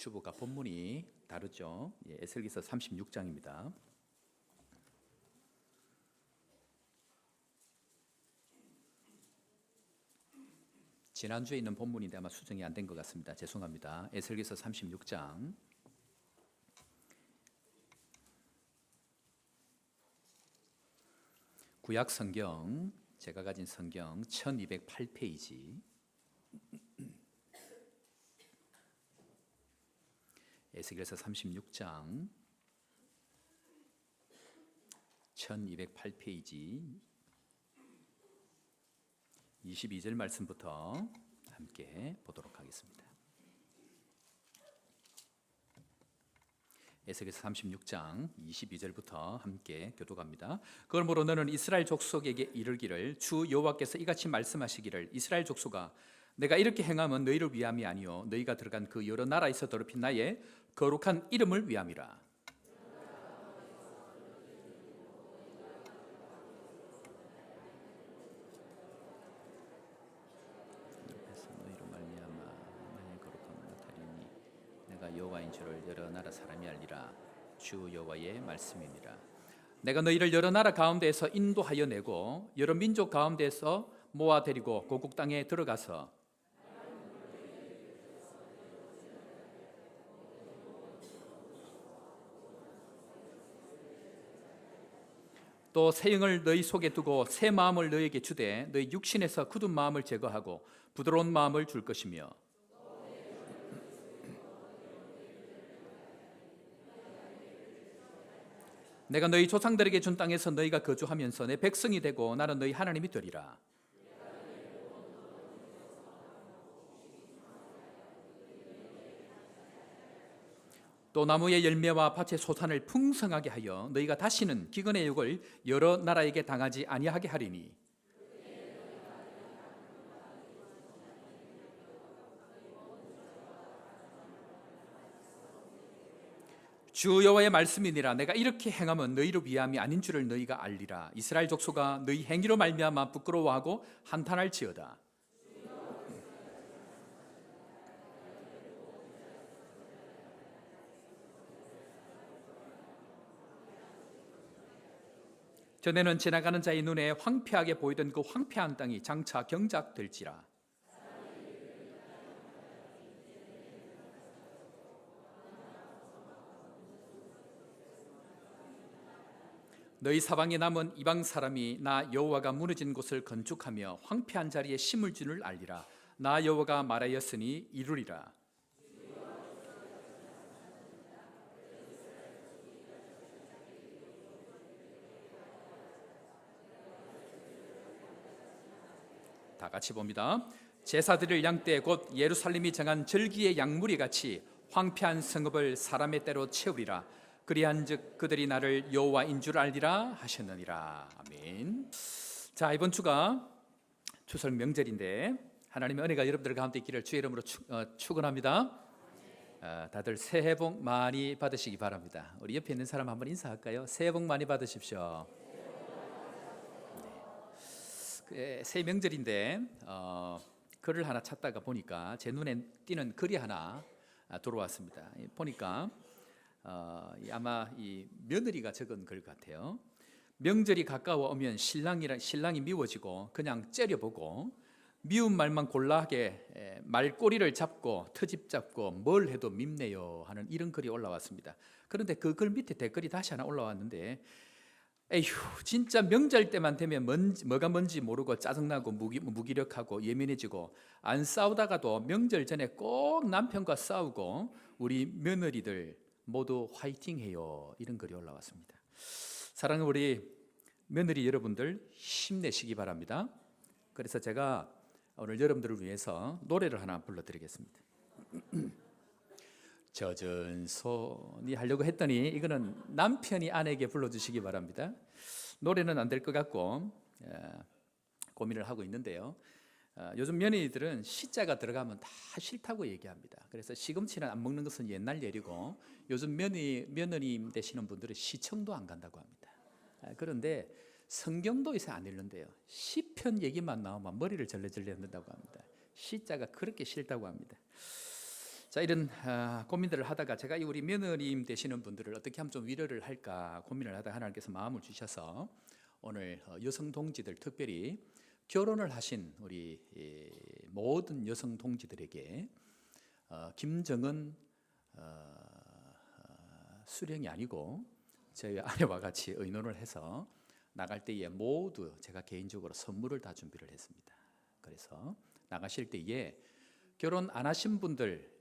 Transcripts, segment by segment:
주보가 본문이 다르죠. 에스겔서 36장입니다. 지난주에 있는 본문인데 아마 수정이 안 된 것 같습니다. 죄송합니다. 에스겔서 36장 구약 성경, 제가 가진 성경 1208페이지, 에스겔서 36장 1208페이지 22절 말씀부터 함께 보도록 하겠습니다. 에스겔서 36장 22절부터 함께 교독합니다. 그러므로 너는 이스라엘 족속에게 이르기를 주 여호와께서 이같이 말씀하시기를 이스라엘 족속아 내가 이렇게 행함은 너희를 위함이 아니요 너희가 들어간 그 여러 나라에서 더럽힌 나의 거룩한 이름을 위함이라. 여호와인 줄을 여러 나라 사람이 알리라. 주 여호와의 말씀이니라. 내가 너희를 여러 나라 가운데에서 인도하여 내고 여러 민족 가운데에서 모아 데리고 고국 땅에 들어가서 또 새 영을 너희 속에 두고 새 마음을 너희에게 주되 너희 육신에서 굳은 마음을 제거하고 부드러운 마음을 줄 것이며 내가 너희 조상들에게 준 땅에서 너희가 거주하면서 내 백성이 되고 나는 너희 하나님이 되리라. 또 나무의 열매와 밭의 소산을 풍성하게 하여 너희가 다시는 기근의 욕을 여러 나라에게 당하지 아니하게 하리니 주 여호와의 말씀이니라. 내가 이렇게 행함은 너희를 위함이 아닌 줄을 너희가 알리라. 이스라엘 족속아 너희 행위로 말미암아 부끄러워하고 한탄할지어다. 전에는 지나가는 자의 눈에 황폐하게 보이던 그 황폐한 땅이 장차 경작될지라. 너희 사방에 남은 이방 사람이 나 여호와가 무너진 곳을 건축하며 황폐한 자리에 심을 줄을 알리라. 나 여호와가 말하였으니 이루리라. 다 같이 봅니다. 제사드릴 양떼 곧 예루살렘이 정한 절기의 양무리 같이 황폐한 성읍을 사람의 때로 채우리라. 그리한즉 그들이 나를 여호와인 줄 알리라 하셨느니라. 아멘. 자, 이번 주가 추석 명절인데 하나님의 은혜가 여러분들 가운데 있기를 주의 이름으로 축원합니다. 다들 새해 복 많이 받으시기 바랍니다. 우리 옆에 있는 사람 한번 인사할까요? 새해 복 많이 받으십시오. 네. 새 명절인데 글을 하나 찾다가 보니까 제 눈에 띄는 글이 하나 들어왔습니다. 보니까 아마 이 며느리가 적은 글 같아요. 명절이 가까워 오면 신랑이 미워지고 그냥 째려보고 미운 말만 골라하게 말꼬리를 잡고 트집 잡고 뭘 해도 밉네요 하는 이런 글이 올라왔습니다. 그런데 그 글 밑에 댓글이 다시 하나 올라왔는데 에휴 진짜 명절 때만 되면 뭐가 뭔지 모르고 짜증나고 무기력하고 예민해지고 안 싸우다가도 명절 전에 꼭 남편과 싸우고 우리 며느리들 모두 화이팅해요 이런 글이 올라왔습니다. 사랑하는 우리 며느리 여러분들 힘내시기 바랍니다. 그래서 제가 오늘 여러분들을 위해서 노래를 하나 불러드리겠습니다. 젖은 손이 하려고 했더니 이거는 남편이 아내에게 불러주시기 바랍니다. 노래는 안 될 것 같고 고민을 하고 있는데요. 요즘 며느리들은 시자가 들어가면 다 싫다고 얘기합니다. 그래서 시금치는 안 먹는 것은 옛날 일이고 요즘 며느님 되시는 분들은 시청도 안 간다고 합니다. 그런데 성경도 이제 안 읽는데요. 시편 얘기만 나오면 머리를 절레절레 흔든다고 합니다. 시자가 그렇게 싫다고 합니다. 자, 이런 고민들을 하다가 제가 우리 며느님 되시는 분들을 어떻게 하면 좀 위로를 할까 고민을 하다가 하나님께서 마음을 주셔서 오늘 여성 동지들, 특별히 결혼을 하신 우리 모든 여성 동지들에게 김정은 수령이 아니고 저희 아내와 같이 의논을 해서 나갈 때에 모두 제가 개인적으로 선물을 다 준비를 했습니다. 그래서 나가실 때에 결혼 안 하신 분들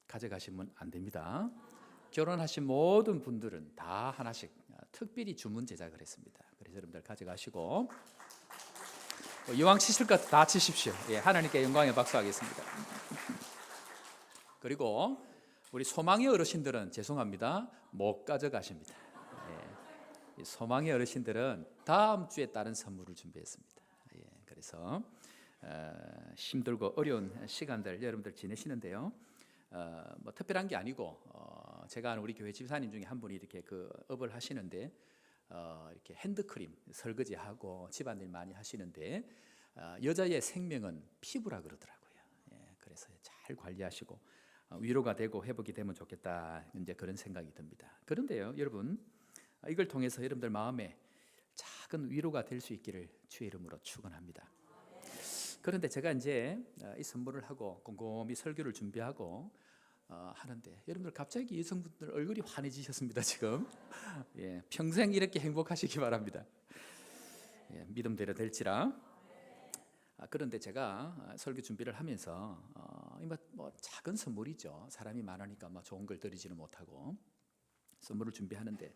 가져가시면 안 됩니다. 결혼하신 모든 분들은 다 하나씩 특별히 주문 제작을 했습니다. 그래서 여러분들 가져가시고 이왕 치실 것 다 치십시오. 예, 하나님께 영광의 박수하겠습니다. 그리고 우리 소망의 어르신들은 죄송합니다, 못 가져가십니다. 예, 소망의 어르신들은 다음 주에 다른 선물을 준비했습니다. 예, 그래서 힘들고 어려운 시간들 여러분들 지내시는데요. 뭐 특별한 게 아니고 제가 아는 우리 교회 집사님 중에 한 분이 이렇게 그 업을 하시는데 이렇게 핸드크림 설거지하고 집안일 많이 하시는데 여자의 생명은 피부라 그러더라고요. 예, 그래서 잘 관리하시고 위로가 되고 회복이 되면 좋겠다, 이제 그런 생각이 듭니다. 그런데요, 여러분, 이걸 통해서 여러분들 마음에 작은 위로가 될 수 있기를 주의 이름으로 축원합니다. 그런데 제가 이제 이 선물을 하고 꼼꼼히 설교를 준비하고 하는데 여러분들 갑자기 여성분들 얼굴이 환해지셨습니다. 지금 예, 평생 이렇게 행복하시기 바랍니다. 예, 믿음대로 될지라. 그런데 제가 설교 준비를 하면서 뭐 작은 선물이죠. 사람이 많으니까 뭐 좋은 걸 드리지는 못하고 선물을 준비하는데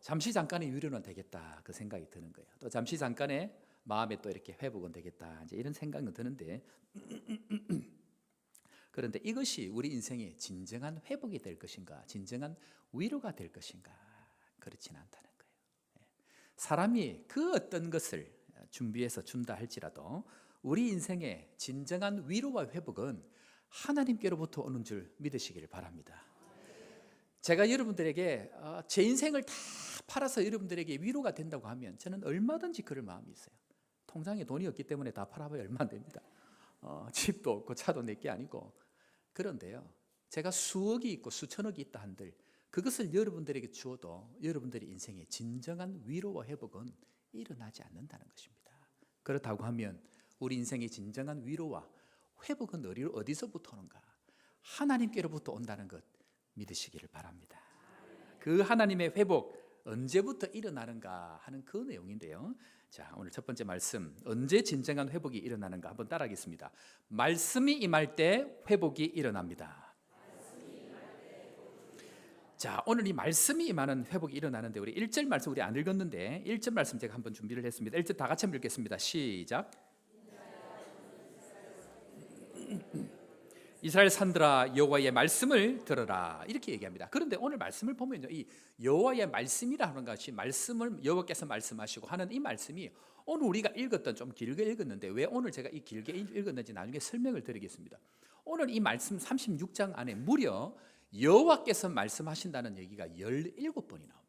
잠시 잠깐의 위로는 되겠다, 그 생각이 드는 거예요. 또 잠시 잠깐의 마음에 또 이렇게 회복은 되겠다, 이제 이런 생각은 드는데 그런데 이것이 우리 인생의 진정한 회복이 될 것인가, 진정한 위로가 될 것인가, 그렇지는 않다는 거예요. 사람이 그 어떤 것을 준비해서 준다 할지라도 우리 인생의 진정한 위로와 회복은 하나님께로부터 오는 줄 믿으시기를 바랍니다. 제가 여러분들에게 제 인생을 다 팔아서 여러분들에게 위로가 된다고 하면 저는 얼마든지 그럴 마음이 있어요. 통장에 돈이 없기 때문에 다 팔아봐야 얼마 안 됩니다. 집도 없고 차도 내게 아니고. 그런데요, 제가 수억이 있고 수천억이 있다 한들 그것을 여러분들에게 주어도 여러분들의 인생의 진정한 위로와 회복은 일어나지 않는다는 것입니다. 그렇다고 하면 우리 인생의 진정한 위로와 회복은 어디서부터 오는가? 하나님께로부터 온다는 것 믿으시기를 바랍니다. 그 하나님의 회복 언제부터 일어나는가 하는 그 내용인데요. 자, 오늘 첫 번째 말씀, 언제 진정한 회복이 일어나는가 한번 따라하겠습니다. 말씀이 임할 때 회복이 일어납니다. 자, 오늘 이 말씀이 임하는 회복이 일어나는데 우리 1절 말씀 우리 안 읽었는데 1절 말씀 제가 한번 준비를 했습니다. 1절 다 같이 한번 읽겠습니다. 시작. 이스라엘 산들아 여호와의 말씀을 들어라, 이렇게 얘기합니다. 그런데 오늘 말씀을 보면요, 이 여호와의 말씀이라 하는 것이 말씀을 여호와께서 말씀하시고 하는 이 말씀이 오늘 우리가 읽었던, 좀 길게 읽었는데 왜 오늘 제가 이 길게 읽었는지 나중에 설명을 드리겠습니다. 오늘 이 말씀 36장 안에 무려 여호와께서 말씀하신다는 얘기가 17번이 나옵니다.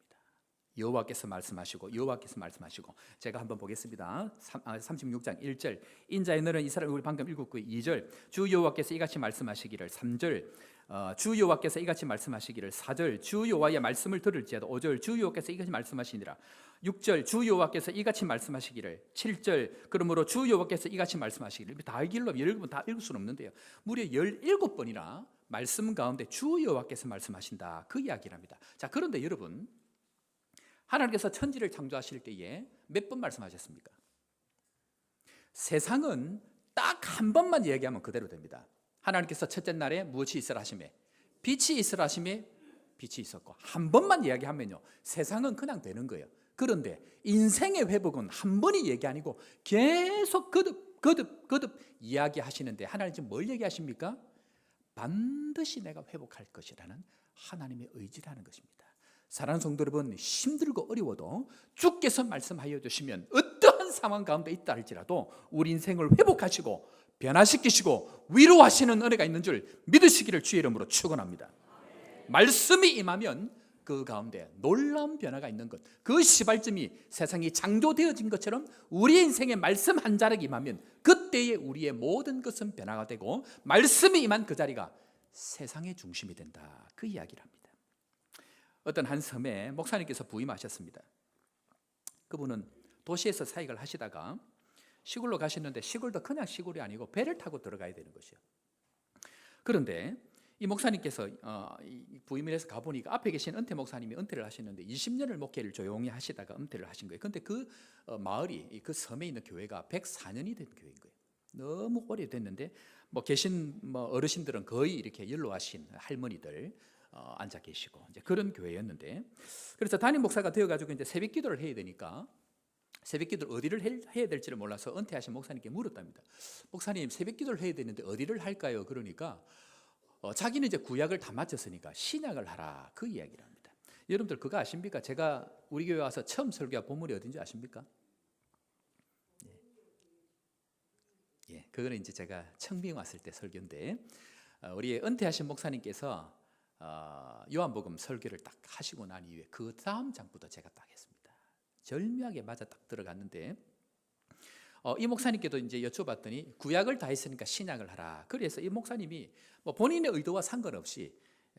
여호와께서 말씀하시고 여호와께서 말씀하시고. 제가 한번 보겠습니다. 36장 1절 인자의 너는 이스라엘, 우리 방금 읽었고 2절 주 여호와께서 이같이 말씀하시기를. 3절 주 여호와께서 이같이 말씀하시기를. 4절 주 여호와의 말씀을 들을지어다. 5절 주 여호와께서 이같이 말씀하시니라. 6절 주 여호와께서 이같이 말씀하시기를. 7절 그러므로 주 여호와께서 이같이 말씀하시기를. 다 읽으려면 17번 다 읽을 수는 없는데요, 무려 17번이나 말씀 가운데 주 여호와께서 말씀하신다, 그 이야기랍니다. 자, 그런데 여러분, 하나님께서 천지를 창조하실 때에 몇 번 말씀하셨습니까? 세상은 딱 한 번만 이야기하면 그대로 됩니다. 하나님께서 첫째 날에 무엇이 있으라 하시매 빛이 있으라 하시매 빛이 있었고, 한 번만 이야기하면요 세상은 그냥 되는 거예요. 그런데 인생의 회복은 한 번이 얘기 아니고 계속 거듭 이야기하시는데 하나님 지금 뭘 얘기하십니까? 반드시 내가 회복할 것이라는 하나님의 의지라는 것입니다. 사랑하는 성도 여러분, 힘들고 어려워도 주께서 말씀하여 주시면 어떠한 상황 가운데 있다 할지라도 우리 인생을 회복하시고 변화시키시고 위로하시는 은혜가 있는 줄 믿으시기를 주의 이름으로 축원합니다. 말씀이 임하면 그 가운데 놀라운 변화가 있는 것, 그 시발점이 세상이 창조되어진 것처럼 우리 인생에 말씀 한 자락이 임하면 그때에 우리의 모든 것은 변화가 되고 말씀이 임한 그 자리가 세상의 중심이 된다. 그 이야기를 합니다. 어떤 한 섬에 목사님께서 부임하셨습니다. 그분은 도시에서 사역을 하시다가 시골로 가셨는데 시골도 그냥 시골이 아니고 배를 타고 들어가야 되는 것이요. 그런데 이 목사님께서 부임을 해서 가보니까 앞에 계신 은퇴 목사님이 은퇴를 하셨는데 20년을 목회를 조용히 하시다가 은퇴를 하신 거예요. 그런데 그 마을이 그 섬에 있는 교회가 104년이 된 교회인 거예요. 너무 오래됐는데 계신 어르신들은 거의 이렇게 연로하신 할머니들 앉아 계시고 이제 그런 교회였는데, 그래서 담임 목사가 되어가지고 이제 새벽 기도를 해야 되니까 새벽 기도를 어디를 해야 될지를 몰라서 은퇴하신 목사님께 물었답니다. 목사님, 새벽 기도를 해야 되는데 어디를 할까요? 그러니까 자기는 이제 구약을 다 마쳤으니까 신약을 하라, 그 이야기를 합니다. 여러분들 그거 아십니까? 제가 우리 교회 와서 처음 설교한 본문이 어딘지 아십니까? 예, 그거는 이제 제가 청빙 왔을 때 설교인데, 우리 은퇴하신 목사님께서 요한복음 설교를 딱 하시고 난 이후에 그 다음 장부터 제가 딱 했습니다. 절묘하게 맞아 딱 들어갔는데, 이 목사님께도 이제 여쭤봤더니 구약을 다 했으니까 신약을 하라. 그래서 이 목사님이 본인의 의도와 상관없이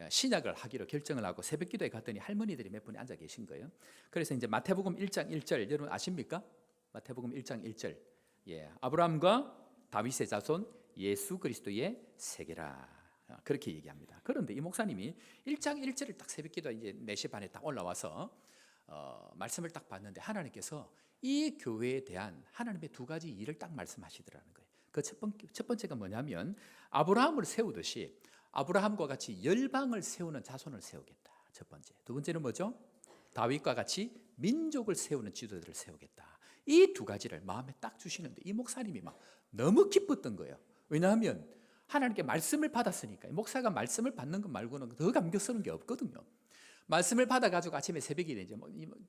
신약을 하기로 결정을 하고 새벽 기도에 갔더니 할머니들이 몇 분이 앉아 계신 거예요. 그래서 이제 마태복음 1장 1절 여러분 아십니까? 마태복음 1장 1절. 예, 아브라함과 다윗의 자손 예수 그리스도의 세계라. 그렇게 얘기합니다. 그런데 이 목사님이 1장 1절을 딱 새벽 기도 이제 4시 반에 딱 올라와서 말씀을 딱 봤는데 하나님께서 이 교회에 대한 하나님의 두 가지 일을 딱 말씀하시더라는 거예요. 그 첫 번째가 뭐냐면 아브라함을 세우듯이 아브라함과 같이 열방을 세우는 자손을 세우겠다. 첫 번째. 두 번째는 뭐죠? 다윗과 같이 민족을 세우는 지도자를 세우겠다. 이 두 가지를 마음에 딱 주시는데 이 목사님이 막 너무 기뻤던 거예요. 왜냐하면 하나님께 말씀을 받았으니까. 목사가 말씀을 받는 것 말고는 더 감격스러운 게 없거든요. 말씀을 받아가지고 아침에 새벽에 이제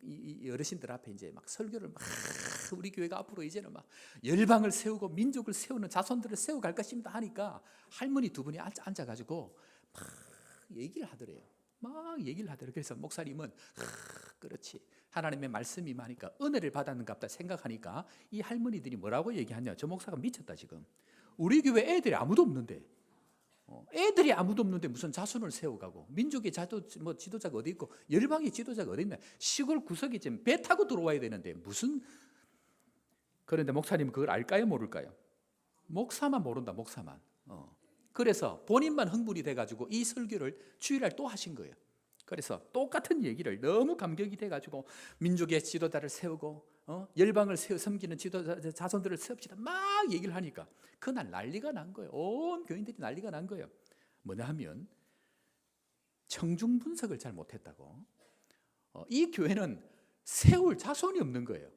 이 어르신들 앞에 이제 막 설교를 막 우리 교회가 앞으로 이제는 막 열방을 세우고 민족을 세우는 자손들을 세워갈 것입니다 하니까 할머니 두 분이 앉아가지고 막 얘기를 하더래요. 막 얘기를 하더래요. 그래서 목사님은 그렇지, 하나님의 말씀이 많으니까 은혜를 받았는갑다 생각하니까 이 할머니들이 뭐라고 얘기하냐, 저 목사가 미쳤다 지금. 우리 교회 애들이 아무도 없는데 무슨 자손을 세워가고 민족의 지도자가 어디 있고 열방의 지도자가 어디 있나, 시골 구석에 지금 배 타고 들어와야 되는데 무슨. 그런데 목사님은 그걸 알까요 모를까요? 목사만 모른다, 목사만. 그래서 본인만 흥분이 돼가지고 이 설교를 주일날 또 하신 거예요. 그래서 똑같은 얘기를 너무 감격이 돼가지고 민족의 지도자를 세우고 열방을 섬기는 지도자 자손들을 세웁시다 막 얘기를 하니까 그날 난리가 난 거예요. 온 교인들이 난리가 난 거예요. 뭐냐 하면 청중 분석을 잘 못했다고. 이 교회는 세울 자손이 없는 거예요.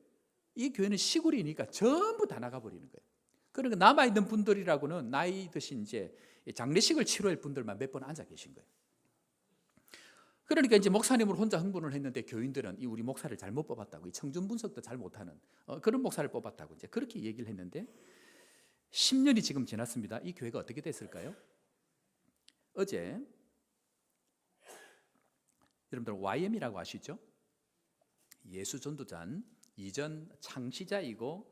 이 교회는 시골이니까 전부 다 나가버리는 거예요. 그러니까 남아있는 분들이라고는 나이 드신 이제 장례식을 치료할 분들만 몇 번 앉아 계신 거예요. 그러니까 이제 목사님을 혼자 흥분을 했는데 교인들은 이 우리 목사를 잘못 뽑았다고, 이 청중 분석도 잘 못하는 그런 목사를 뽑았다고 이제 그렇게 얘기를 했는데 10년이 지금 지났습니다. 이 교회가 어떻게 됐을까요? 어제 여러분들 YM이라고 아시죠? 예수 전도단 이전 창시자이고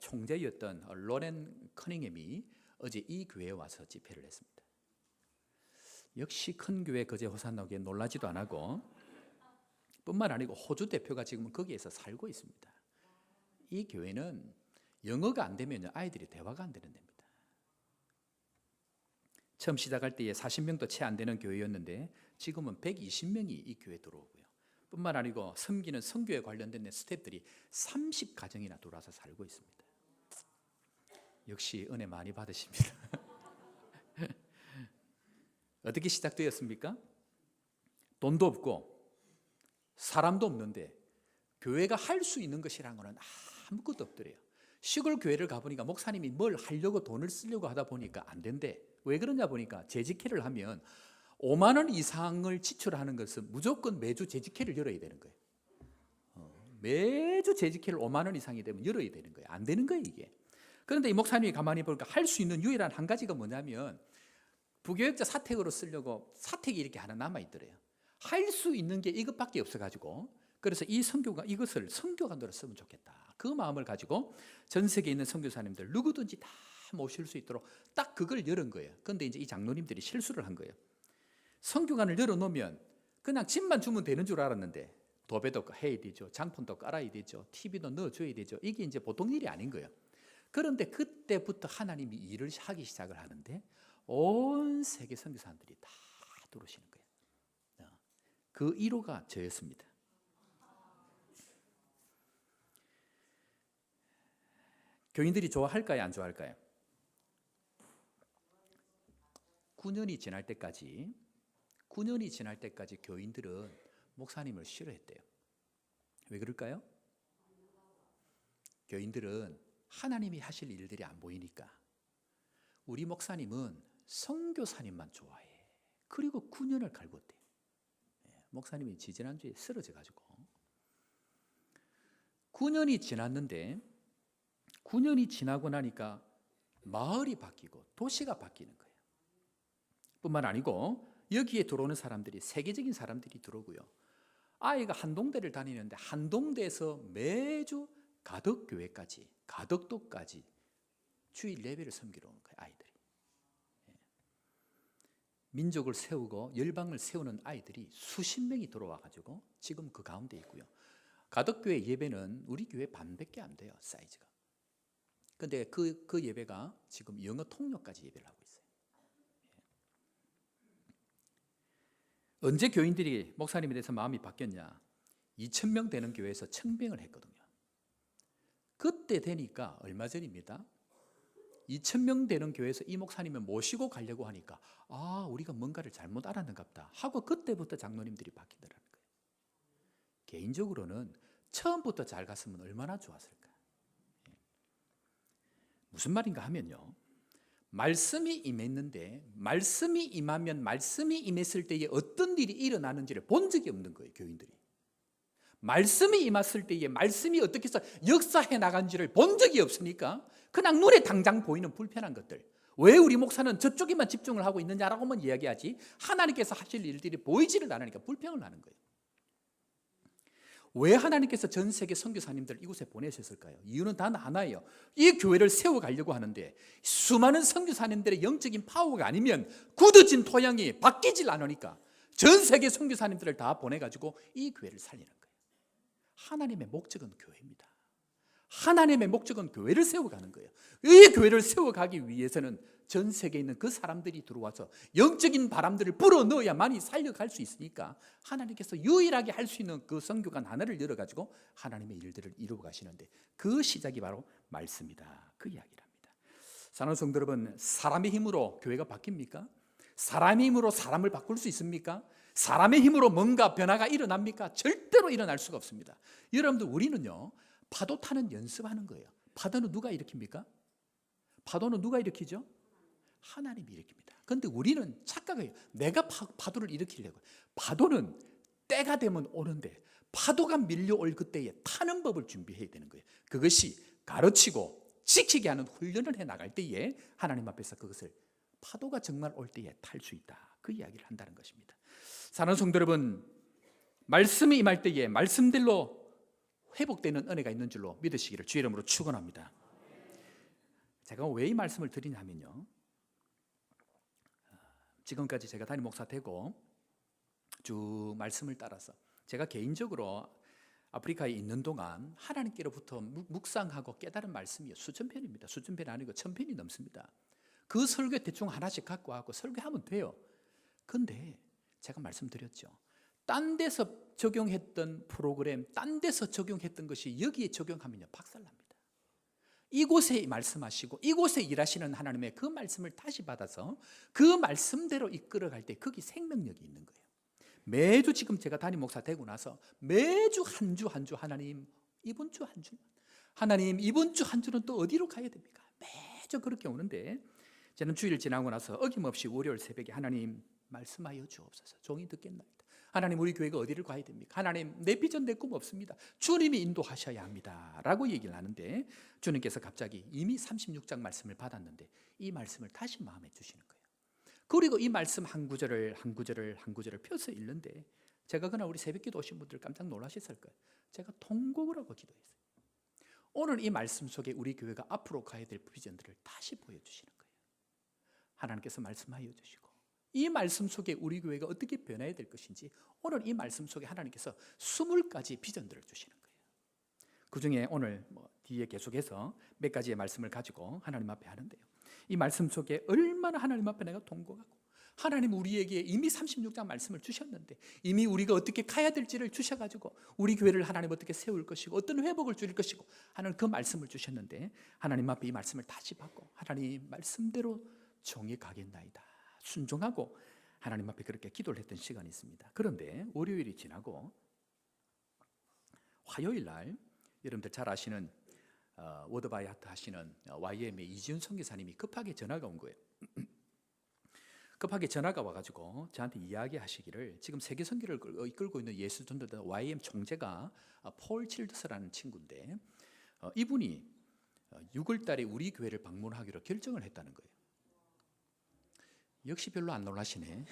총재였던 로렌 커닝햄이 어제 이 교회에 와서 집회를 했습니다. 역시 큰 교회 거제 호산나오기에 놀라지도 안 하고, 뿐만 아니고 호주 대표가 지금 거기에서 살고 있습니다. 이 교회는 영어가 안 되면 아이들이 대화가 안 되는 데입니다. 처음 시작할 때에 40명도 채 안 되는 교회였는데 지금은 120명이 이 교회에 들어오고요. 뿐만 아니고 섬기는 선교에 관련된 스태프들이 30가정이나 들어와서 살고 있습니다. 역시 은혜 많이 받으십니다. 어떻게 시작되었습니까? 돈도 없고 사람도 없는데 교회가 할 수 있는 것이라는 것은 아무것도 없더래요. 시골 교회를 가보니까 목사님이 뭘 하려고 돈을 쓰려고 하다 보니까 안 된대. 왜 그러냐 보니까 재직회를 하면 5만 원 이상을 지출하는 것은 무조건 매주 재직회를 열어야 되는 거예요. 매주 재직회를 5만 원 이상이 되면 열어야 되는 거예요. 안 되는 거예요 이게. 그런데 이 목사님이 가만히 보니까 할 수 있는 유일한 한 가지가 뭐냐면 부교역자 사택으로 쓰려고 사택이 이렇게 하나 남아있더래요. 할 수 있는 게 이것밖에 없어가지고, 그래서 이 선교가 이것을 선교관으로 쓰면 좋겠다. 그 마음을 가지고 전 세계에 있는 선교사님들 누구든지 다 모실 수 있도록 딱 그걸 열은 거예요. 그런데 이제 이 장로님들이 실수를 한 거예요. 성교관을 열어놓으면 그냥 집만 주면 되는 줄 알았는데 도배도 해야 되죠. 장판도 깔아야 되죠. TV도 넣어줘야 되죠. 이게 이제 보통 일이 아닌 거예요. 그런데 그때부터 하나님이 일을 하기 시작을 하는데 온 세계 선교사님들이 다 들어오시는 거예요. 그 1호가 저였습니다. 교인들이 좋아할까요? 안 좋아할까요? 9년이 지날 때까지 교인들은 목사님을 싫어했대요. 왜 그럴까요? 교인들은 하나님이 하실 일들이 안 보이니까 우리 목사님은 선교사님만 좋아해. 그리고 9년을 갈궜대요. 목사님이 지지난주에 쓰러져 가지고 9년이 지났는데 9년이 지나고 나니까 마을이 바뀌고 도시가 바뀌는 거예요. 뿐만 아니고 여기에 들어오는 사람들이 세계적인 사람들이 들어오고요. 아이가 한동대를 다니는데 한동대에서 매주 가덕도까지 주일 예배를 섬기러 오는 거예요. 아이들이. 민족을 세우고 열방을 세우는 아이들이 수십 명이 들어와 가지고 지금 그 가운데 있고요. 가덕교회 예배는 우리 교회 반밖에 안 돼요. 사이즈가. 근데 그 예배가 지금 영어 통역까지 예배를 하고 있어요. 언제 교인들이 목사님에 대해서 마음이 바뀌었냐? 2,000명 되는 교회에서 청빙을 했거든요. 그때 되니까 얼마 전입니다. 2,000명 되는 교회에서 이 목사님을 모시고 가려고 하니까 우리가 뭔가를 잘못 알았는갑다 하고 그때부터 장로님들이 바뀌더라는 거예요. 개인적으로는 처음부터 잘 갔으면 얼마나 좋았을까. 무슨 말인가 하면요, 말씀이 임했는데 말씀이 임하면 말씀이 임했을 때에 어떤 일이 일어나는지를 본 적이 없는 거예요. 교인들이 말씀이 임했을 때에 말씀이 어떻게 해서 역사해 나간지를 본 적이 없으니까 그냥 눈에 당장 보이는 불편한 것들, 왜 우리 목사는 저쪽에만 집중을 하고 있느냐라고만 이야기하지 하나님께서 하실 일들이 보이지를 않으니까 불평을 하는 거예요. 왜 하나님께서 전 세계 선교사님들을 이곳에 보내셨을까요? 이유는 단 하나예요. 이 교회를 세워가려고 하는데 수많은 선교사님들의 영적인 파워가 아니면 굳어진 토양이 바뀌질 않으니까 전 세계 선교사님들을 다 보내가지고 이 교회를 살리는 거예요. 하나님의 목적은 교회입니다. 하나님의 목적은 교회를 세워가는 거예요. 이 교회를 세워가기 위해서는 전 세계에 있는 그 사람들이 들어와서 영적인 바람들을 불어넣어야만이 살려갈 수 있으니까 하나님께서 유일하게 할 수 있는 그 선교관 하나를 열어가지고 하나님의 일들을 이루어 가시는데 그 시작이 바로 말씀이다. 그 이야기를 합니다. 사랑하는 성도 여러분, 사람의 힘으로 교회가 바뀝니까? 사람의 힘으로 사람을 바꿀 수 있습니까? 사람의 힘으로 뭔가 변화가 일어납니까? 절대로 일어날 수가 없습니다. 여러분들, 우리는요 파도 타는 연습하는 거예요. 파도는 누가 일으킵니까? 파도는 누가 일으키죠? 하나님이 일으킵니다. 그런데 우리는 착각해요. 내가 파도를 일으키려고. 파도는 때가 되면 오는데 파도가 밀려올 그때에 타는 법을 준비해야 되는 거예요. 그것이 가르치고 지키게 하는 훈련을 해나갈 때에 하나님 앞에서 그것을 파도가 정말 올 때에 탈 수 있다. 그 이야기를 한다는 것입니다. 사랑하는 성도 여러분, 말씀이 임할 때에 말씀대로 회복되는 은혜가 있는 줄로 믿으시기를 주의 이름으로 축원합니다. 제가 왜 이 말씀을 드리냐면요, 지금까지 제가 담임 목사 되고 쭉 말씀을 따라서 제가 개인적으로 아프리카에 있는 동안 하나님께로부터 묵상하고 깨달은 말씀이 수천 편입니다. 수천 편이 아니고 1,000편이 넘습니다. 그 설교 대충 하나씩 갖고 와서 설교하면 돼요. 그런데 제가 말씀드렸죠, 딴 데서 적용했던 프로그램, 딴 데서 적용했던 것이 여기에 적용하면요 박살납니다. 이곳에 말씀하시고 이곳에 일하시는 하나님의 그 말씀을 다시 받아서 그 말씀대로 이끌어갈 때 거기 생명력이 있는 거예요. 매주 지금 제가 담임 목사 되고 나서 매주 한 주 한 주 하나님 이번 주 한 주, 하나님 이번 주 한 주는 또 어디로 가야 됩니까? 매주 그렇게 오는데 저는 주일 지나고 나서 어김없이 월요일 새벽에 하나님 말씀하여 주옵소서, 종이 듣겠나이다. 하나님, 우리 교회가 어디를 가야 됩니까? 하나님, 내 비전 내 꿈 없습니다. 주님이 인도하셔야 합니다 라고 얘기를 하는데 주님께서 갑자기 이미 36장 말씀을 받았는데 이 말씀을 다시 마음에 주시는 거예요. 그리고 이 말씀 한 구절을 펴서 읽는데 제가 그날 우리 새벽기도 오신 분들 깜짝 놀라셨을 거예요. 제가 통곡을 하고 기도했어요. 오늘 이 말씀 속에 우리 교회가 앞으로 가야 될 비전들을 다시 보여주시는 거예요. 하나님께서 말씀하여 주시고 이 말씀 속에 우리 교회가 어떻게 변해야 될 것인지 오늘 이 말씀 속에 하나님께서 20가지 비전들을 주시는 거예요. 그 중에 오늘 뒤에 계속해서 몇 가지의 말씀을 가지고 하나님 앞에 하는데요. 이 말씀 속에 얼마나 하나님 앞에 내가 동거하고 하나님 우리에게 이미 36장 말씀을 주셨는데 이미 우리가 어떻게 가야 될지를 주셔가지고 우리 교회를 하나님 어떻게 세울 것이고 어떤 회복을 줄 것이고 하는 그 말씀을 주셨는데 하나님 앞에 이 말씀을 다시 받고 하나님 말씀대로 종이 가겠나이다 순종하고 하나님 앞에 그렇게 기도를 했던 시간이 있습니다. 그런데 월요일이 지나고 화요일 날 여러분들 잘 아시는 워드바이 하트 하시는 YM의 이지훈 선교사님이 급하게 전화가 온 거예요. 급하게 전화가 와가지고 저한테 이야기하시기를 지금 세계 선교를 이끌고 있는 예수 전도자 YM 총재가 폴 칠드스라는 친구인데 이분이 6월 달에 우리 교회를 방문하기로 결정을 했다는 거예요. 역시 별로 안 놀라시네.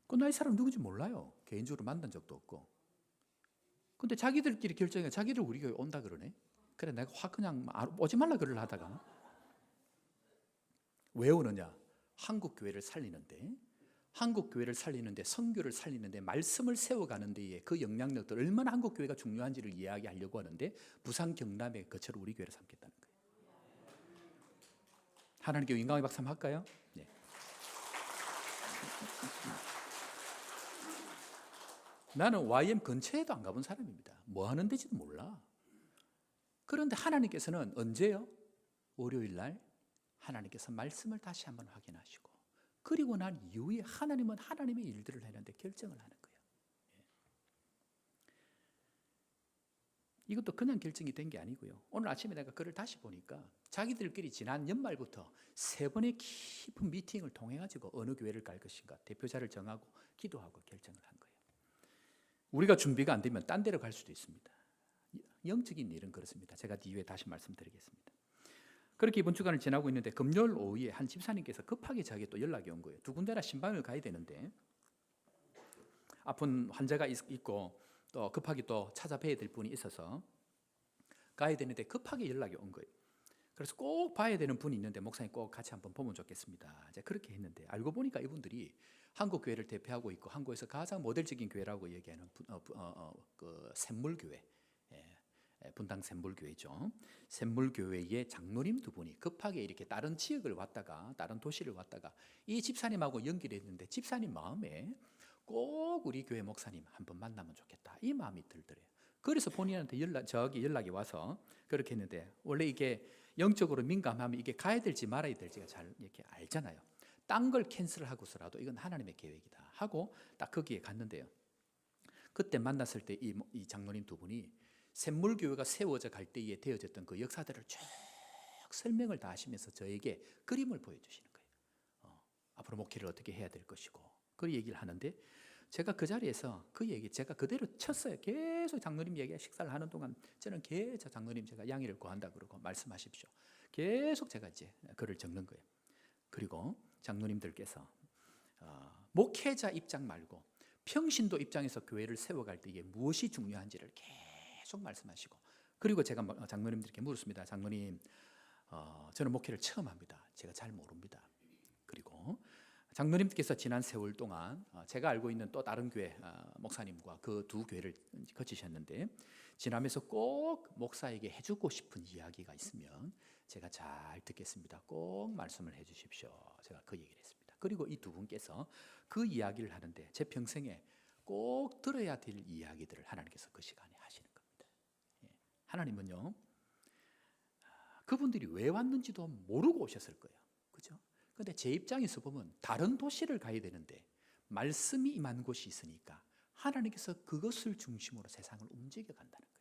그 나이 사람 누군지 몰라요. 개인적으로 만난 적도 없고. 근데 자기들끼리 결정해 자기들 우리 교회 온다 그러네. 그래 내가 확 그냥 오지 말라 그러려 하다가 왜 오느냐? 한국 교회를 살리는데 선교를 살리는데 말씀을 세워가는 데에 그 영향력들 얼마나 한국 교회가 중요한지를 이야기하려고 하는데 부산 경남의 거처를 우리 교회를 삼겠다는 거예요. 하나님께 영광의 박수 한번 할까요? 네. 나는 YM 근처에도 안 가본 사람입니다. 뭐 하는 데지도 몰라. 그런데 하나님께서는 언제요? 월요일 날 하나님께서 말씀을 다시 한번 확인하시고 그리고 난 이후에 하나님은 하나님의 일들을 하는데 결정을 하는 거예요. 이것도 그냥 결정이 된 게 아니고요. 오늘 아침에 내가 글을 다시 보니까 자기들끼리 지난 연말부터 3번의 깊은 미팅을 통해가지고 어느 교회를 갈 것인가 대표자를 정하고 기도하고 결정을 한 거예요. 우리가 준비가 안 되면 딴 데로 갈 수도 있습니다. 영적인 일은 그렇습니다. 제가 뒤에 다시 말씀드리겠습니다. 그렇게 이번 주간을 지나고 있는데 금요일 오후에 한 집사님께서 급하게 저에게 또 연락이 온 거예요. 두 군데나 신방을 가야 되는데 아픈 환자가 있고 또 급하게 또 찾아뵈야 될 분이 있어서 가야 되는데 급하게 연락이 온 거예요. 그래서 꼭 봐야 되는 분이 있는데 목사님 꼭 같이 한번 보면 좋겠습니다. 이제 그렇게 했는데 알고 보니까 이분들이 한국 교회를 대표하고 있고 한국에서 가장 모델적인 교회라고 얘기하는 그 샘물교회, 분당 샘물교회죠. 샘물교회의 장로님 두 분이 급하게 이렇게 다른 지역을 왔다가 다른 도시를 왔다가 이 집사님하고 연결했는데 집사님 마음에 꼭 우리 교회 목사님 한번 만나면 좋겠다 이 마음이 들더래요. 그래서 본인한테 연락이 와서 그렇게 했는데 원래 이게 영적으로 민감하면 이게 가야 될지 말아야 될지가 잘 이렇게 알잖아요. 딴 걸 캔슬하고서라도 이건 하나님의 계획이다 하고 딱 거기에 갔는데요. 그때 만났을 때 이 장로님 두 분이 샘물교회가 세워져 갈 때에 되어졌던 그 역사들을 쭉 설명을 다 하시면서 저에게 그림을 보여주시는 거예요. 앞으로 목회를 어떻게 해야 될 것이고 그 얘기를 하는데 제가 그 자리에서 그 얘기 제가 그대로 쳤어요. 계속 장로님 얘기 식사를 하는 동안 저는 계속 장로님 제가 양해를 구한다 그러고 말씀하십시오. 계속 제가 이제 글을 적는 거예요. 그리고 장로님들께서 목회자 입장 말고 평신도 입장에서 교회를 세워갈 때에 무엇이 중요한지를 계속 말씀하시고 그리고 제가 장로님들께 물었습니다. 장로님 저는 목회를 처음 합니다. 제가 잘 모릅니다. 그리고 장로님께서 지난 세월 동안 제가 알고 있는 또 다른 교회 목사님과 그 두 교회를 거치셨는데 지나면서 꼭 목사에게 해주고 싶은 이야기가 있으면 제가 잘 듣겠습니다. 꼭 말씀을 해주십시오. 제가 그 얘기를 했습니다. 그리고 이 두 분께서 그 이야기를 하는데 제 평생에 꼭 들어야 될 이야기들을 하나님께서 그 시간에 하시는 겁니다. 하나님은요 그분들이 왜 왔는지도 모르고 오셨을 거예요. 그죠? 근데 제 입장에서 보면 다른 도시를 가야 되는데 말씀이 임한 곳이 있으니까 하나님께서 그것을 중심으로 세상을 움직여 간다는 거예요.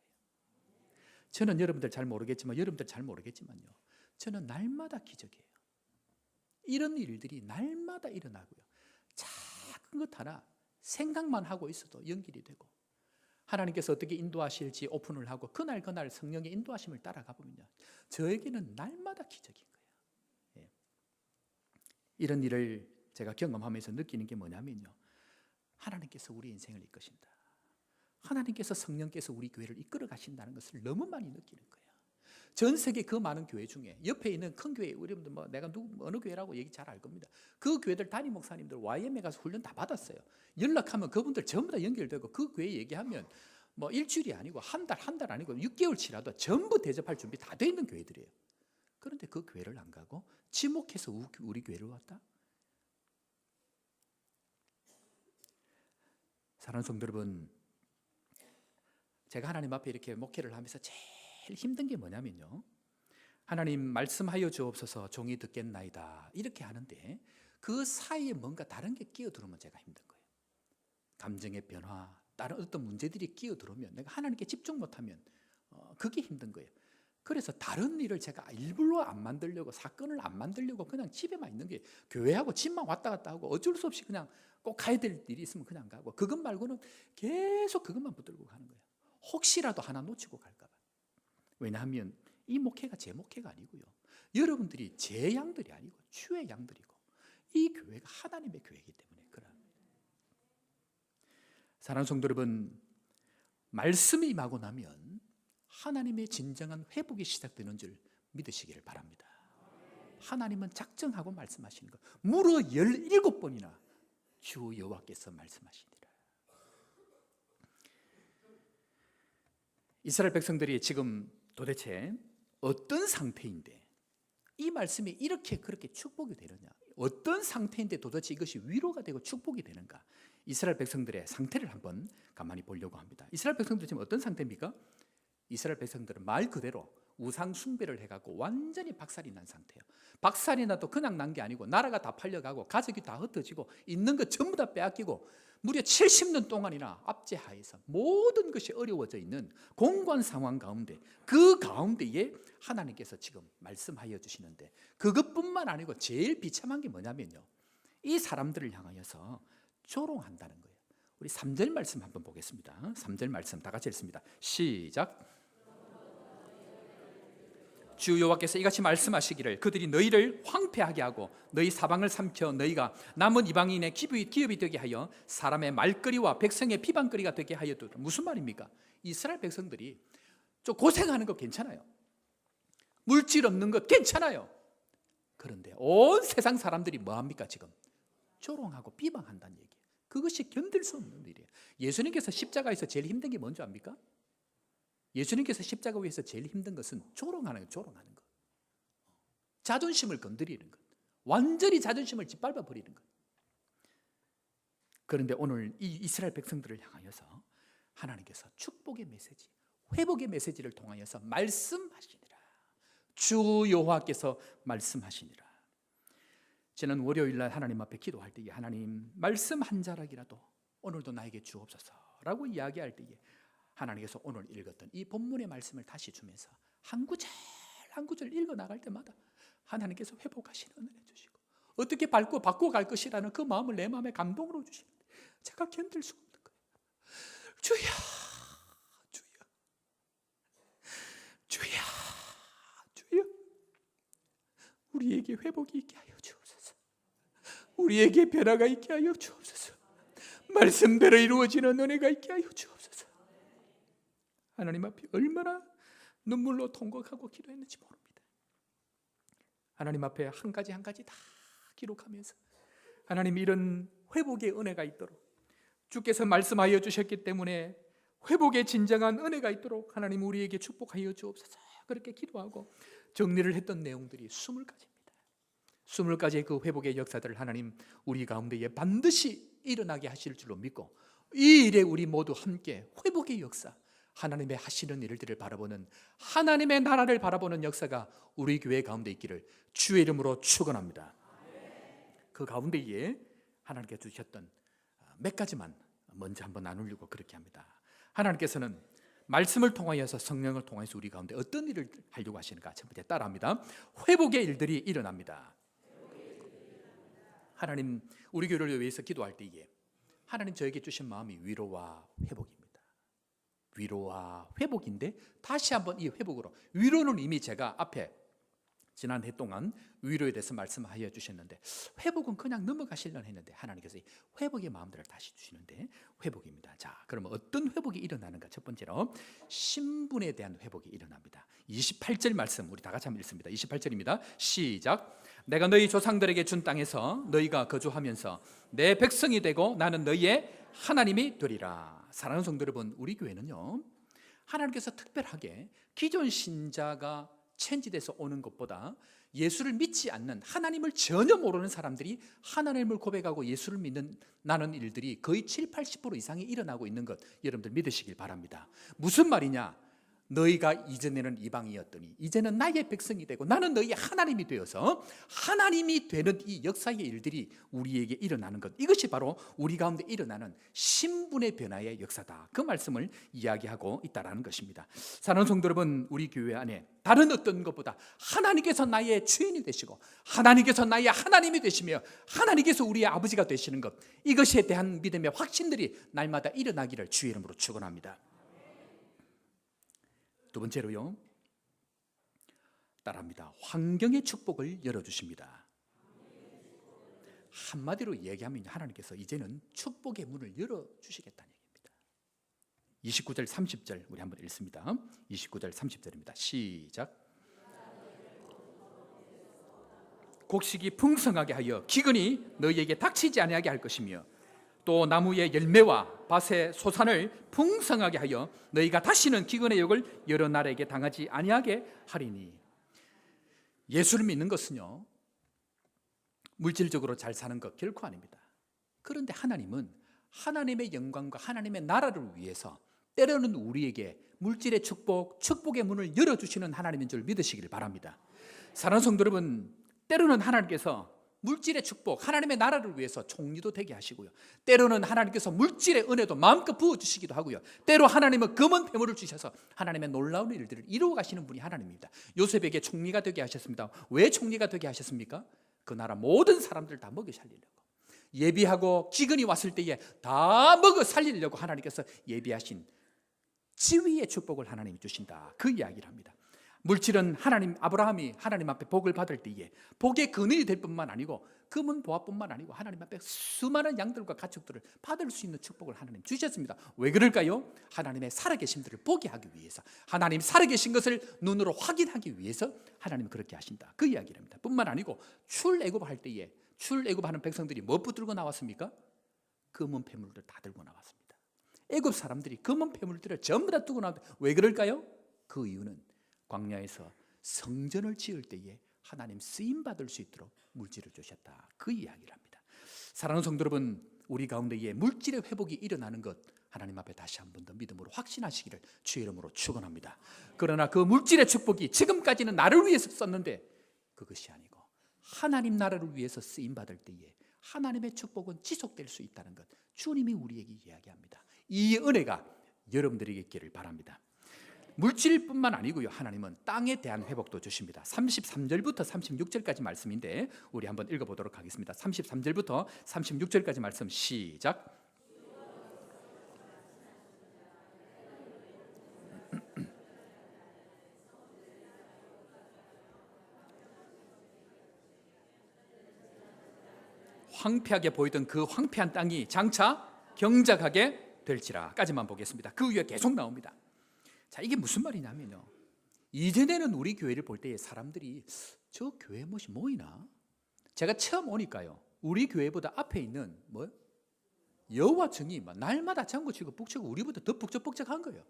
저는 여러분들 잘 모르겠지만요. 저는 날마다 기적이에요. 이런 일들이 날마다 일어나고요. 작은 것 하나 생각만 하고 있어도 연결이 되고 하나님께서 어떻게 인도하실지 오픈을 하고 그날 성령의 인도하심을 따라가 보면요. 저에게는 날마다 기적인 거예요. 이런 일을 제가 경험하면서 느끼는 게 뭐냐면요. 하나님께서 우리 인생을 이끄신다. 하나님께서 성령께서 우리 교회를 이끌어 가신다는 것을 너무 많이 느끼는 거예요. 전 세계 그 많은 교회 중에 옆에 있는 큰 교회, 여러분들 뭐 내가 어느 교회라고 얘기 잘 알 겁니다. 그 교회들 담임 목사님들 YM에 가서 훈련 다 받았어요. 연락하면 그분들 전부 다 연결되고 그 교회 얘기하면 뭐 일주일이 아니고 한 달 아니고 6개월치라도 전부 대접할 준비 다 돼 있는 교회들이에요. 그런데 그 교회를 안 가고 지목해서 우리 교회를 왔다? 사랑하는 성도 여러분, 제가 하나님 앞에 이렇게 목회를 하면서 제일 힘든 게 뭐냐면요, 하나님 말씀하여 주옵소서 종이 듣겠나이다 이렇게 하는데 그 사이에 뭔가 다른 게 끼어들으면 제가 힘든 거예요. 감정의 변화, 다른 어떤 문제들이 끼어들으면 내가 하나님께 집중 못하면 그게 힘든 거예요. 그래서 다른 일을 제가 일부러 안 만들려고, 사건을 안 만들려고 그냥 집에만 있는 게, 교회하고 집만 왔다 갔다 하고 어쩔 수 없이 그냥 꼭 가야 될 일이 있으면 그냥 가고, 그것 말고는 계속 그것만 붙들고 가는 거예요. 혹시라도 하나 놓치고 갈까 봐. 왜냐하면 이 목회가 제 목회가 아니고요, 여러분들이 제 양들이 아니고 주의 양들이고 이 교회가 하나님의 교회이기 때문에 그런. 사랑하는 성도 여러분, 말씀이 임하고 나면 하나님의 진정한 회복이 시작되는 줄 믿으시기를 바랍니다. 하나님은 작정하고 말씀하시는 것, 무려 17번이나 주 여호와께서 말씀하시니라. 이스라엘 백성들이 지금 도대체 어떤 상태인데 이 말씀이 이렇게 그렇게 축복이 되느냐, 어떤 상태인데 도대체 이것이 위로가 되고 축복이 되는가, 이스라엘 백성들의 상태를 한번 가만히 보려고 합니다. 이스라엘 백성들 지금 어떤 상태입니까? 이스라엘 백성들은 말 그대로 우상 숭배를 해갖고 완전히 박살이 난 상태예요. 박살이 나도 그냥 난 게 아니고 나라가 다 팔려가고 가족이 다 흩어지고 있는 것 전부 다 빼앗기고 무려 70년 동안이나 압제하에서 모든 것이 어려워져 있는 공고한 상황 가운데, 그 가운데에 하나님께서 지금 말씀하여 주시는데, 그것뿐만 아니고 제일 비참한 게 뭐냐면요, 이 사람들을 향하여서 조롱한다는 거예요. 우리 3절 말씀 한번 보겠습니다. 3절 말씀 다 같이 읽습니다. 시작. 주 여호와께서 이같이 말씀하시기를 그들이 너희를 황폐하게 하고 너희 사방을 삼켜 너희가 남은 이방인의 기업이 되게 하여 사람의 말거리와 백성의 비방거리가 되게 하여도. 무슨 말입니까? 이스라엘 백성들이 좀 고생하는 거 괜찮아요. 물질 없는 것 괜찮아요. 그런데 온 세상 사람들이 뭐합니까? 지금 조롱하고 비방한다는 얘기예요. 그것이 견딜 수 없는 일이에요. 예수님께서 십자가에서 제일 힘든 게 뭔지 압니까? 예수님께서 십자가 위에서 제일 힘든 것은 조롱하는 것. 자존심을 건드리는 것. 완전히 자존심을 짓밟아 버리는 것. 그런데 오늘 이 이스라엘 백성들을 향하여서 하나님께서 축복의 메시지, 회복의 메시지를 통하여서 말씀하시니라. 주 여호와께서 말씀하시니라. 지난 월요일 날 하나님 앞에 기도할 때에 하나님 말씀 한 자락이라도 오늘도 나에게 주옵소서라고 이야기할 때에 하나님께서 오늘 읽었던 이 본문의 말씀을 다시 주면서 한 구절 한 구절 읽어 나갈 때마다 하나님께서 회복하시는 은혜 주시고 어떻게 바꿔 갈 것이라는 그 마음을 내 마음에 감동으로 주시는데 제가 견딜 수 없는 거예요. 주야, 주야, 주야, 주야, 우리에게 회복이 있게 하여 주옵소서. 우리에게 변화가 있게 하여 주옵소서. 말씀대로 이루어지는 은혜가 있게 하여 주옵소서. 하나님 앞에 얼마나 눈물로 통곡하고 기도했는지 모릅니다. 하나님 앞에 한 가지 한 가지 다 기록하면서 하나님 이런 회복의 은혜가 있도록 주께서 말씀하여 주셨기 때문에 회복의 진정한 은혜가 있도록 하나님 우리에게 축복하여 주옵소서. 그렇게 기도하고 정리를 했던 내용들이 20가지입니다. 20가지의 그 회복의 역사들을 하나님 우리 가운데에 반드시 일어나게 하실 줄로 믿고 이 일에 우리 모두 함께 회복의 역사, 하나님의 하시는 일들을 바라보는 하나님의 나라를 바라보는 역사가 우리 교회 가운데 있기를 주의 이름으로 축원합니다. 그 가운데에 하나님께 주셨던 몇 가지만 먼저 한번 나누려고 그렇게 합니다. 하나님께서는 말씀을 통하여서 성령을 통해서 우리 가운데 어떤 일을 하려고 하시는가? 첫 번째 따라합니다. 회복의 일들이 일어납니다. 하나님 우리 교회를 위해서 기도할 때에 하나님 저에게 주신 마음이 위로와 회복입니다. 위로와 회복인데 다시 한번 이 회복으로, 위로는 이미 제가 앞에 지난 해 동안 위로에 대해서 말씀하여 주셨는데 회복은 그냥 넘어가시려고 했는데 하나님께서 회복의 마음들을 다시 주시는데 회복입니다. 자, 그러면 어떤 회복이 일어나는가? 첫 번째로 신분에 대한 회복이 일어납니다. 28절 말씀 우리 다 같이 한번 읽습니다. 28절입니다. 시작. 내가 너희 조상들에게 준 땅에서 너희가 거주하면서 내 백성이 되고 나는 너희의 하나님이 되리라. 사랑하는 성도 여러분, 우리 교회는요, 하나님께서 특별하게 기존 신자가 체인지돼서 오는 것보다 예수를 믿지 않는, 하나님을 전혀 모르는 사람들이 하나님을 고백하고 예수를 믿는 나는 일들이 거의 7, 80% 이상이 일어나고 있는 것 여러분들 믿으시길 바랍니다. 무슨 말이냐? 너희가 이전에는 이방이었더니 이제는 나의 백성이 되고 나는 너희의 하나님이 되어서 하나님이 되는 이 역사의 일들이 우리에게 일어나는 것, 이것이 바로 우리 가운데 일어나는 신분의 변화의 역사다. 그 말씀을 이야기하고 있다는 것입니다. 사랑하는 성도 여러분, 우리 교회 안에 다른 어떤 것보다 하나님께서 나의 주인이 되시고 하나님께서 나의 하나님이 되시며 하나님께서 우리의 아버지가 되시는 것, 이것에 대한 믿음의 확신들이 날마다 일어나기를 주의 이름으로 축원합니다. 두 번째로요, 따라합니다. 환경의 축복을 열어주십니다. 한마디로 얘기하면 하나님께서 이제는 축복의 문을 열어주시겠다는 얘기입니다. 29절 30절 우리 한번 읽습니다. 29절 30절입니다. 시작. 곡식이 풍성하게 하여 기근이 너희에게 닥치지 아니하게 할 것이며 또 나무의 열매와 밭의 소산을 풍성하게 하여 너희가 다시는 기근의 욕을 여러 나라에게 당하지 아니하게 하리니. 예수를 믿는 것은요, 물질적으로 잘 사는 것 결코 아닙니다. 그런데 하나님은 하나님의 영광과 하나님의 나라를 위해서 때로는 우리에게 물질의 축복, 축복의 문을 열어주시는 하나님인 줄 믿으시길 바랍니다. 사랑하는 성도 여러분, 때로는 하나님께서 물질의 축복, 하나님의 나라를 위해서 총리도 되게 하시고요, 때로는 하나님께서 물질의 은혜도 마음껏 부어주시기도 하고요, 때로 하나님은 금은 폐물을 주셔서 하나님의 놀라운 일들을 이루어 가시는 분이 하나님입니다. 요셉에게 총리가 되게 하셨습니다. 왜 총리가 되게 하셨습니까? 그 나라 모든 사람들 다 먹여 살리려고, 예비하고 기근이 왔을 때에 다 먹어 살리려고 하나님께서 예비하신 지위의 축복을 하나님이 주신다, 그 이야기를 합니다. 물질은 하나님, 아브라함이 하나님 앞에 복을 받을 때에 복의 근원이 될 뿐만 아니고 금은 보화뿐만 아니고 하나님 앞에 수많은 양들과 가축들을 받을 수 있는 축복을 하나님 주셨습니다. 왜 그럴까요? 하나님의 살아계심들을 보게 하기 위해서, 하나님 살아계신 것을 눈으로 확인하기 위해서 하나님은 그렇게 하신다, 그 이야기를 합니다. 뿐만 아니고 출애굽할 때에 출애굽하는 백성들이 뭐 붙들고 나왔습니까? 금은 폐물들 다 들고 나왔습니다. 애굽 사람들이 금은 폐물들을 전부 다 두고 나왔는데 왜 그럴까요? 그 이유는 광야에서 성전을 지을 때에 하나님 쓰임받을 수 있도록 물질을 주셨다, 그 이야기를 합니다. 사랑하는 성도 여러분, 우리 가운데에 물질의 회복이 일어나는 것 하나님 앞에 다시 한 번 더 믿음으로 확신하시기를 주의 이름으로 축원합니다. 그러나 그 물질의 축복이 지금까지는 나를 위해서 썼는데 그것이 아니고 하나님 나라를 위해서 쓰임받을 때에 하나님의 축복은 지속될 수 있다는 것 주님이 우리에게 이야기합니다. 이 은혜가 여러분들에게 있기를 바랍니다. 물질뿐만 아니고요, 하나님은 땅에 대한 회복도 주십니다. 33절부터 36절까지 말씀인데 우리 한번 읽어보도록 하겠습니다. 33절부터 36절까지 말씀 시작. 황폐하게 보이던 그 황폐한 땅이 장차 경작하게 될지라 까지만 보겠습니다. 그 위에 계속 나옵니다. 자, 이게 무슨 말이냐면요, 이전에는 우리 교회를 볼 때 사람들이 저 교회 뭐시 모이나? 제가 처음 오니까요, 우리 교회보다 앞에 있는 뭐요? 여호와 증이 날마다 장구 치고 북치고 우리보다 더 북적북적한 거예요.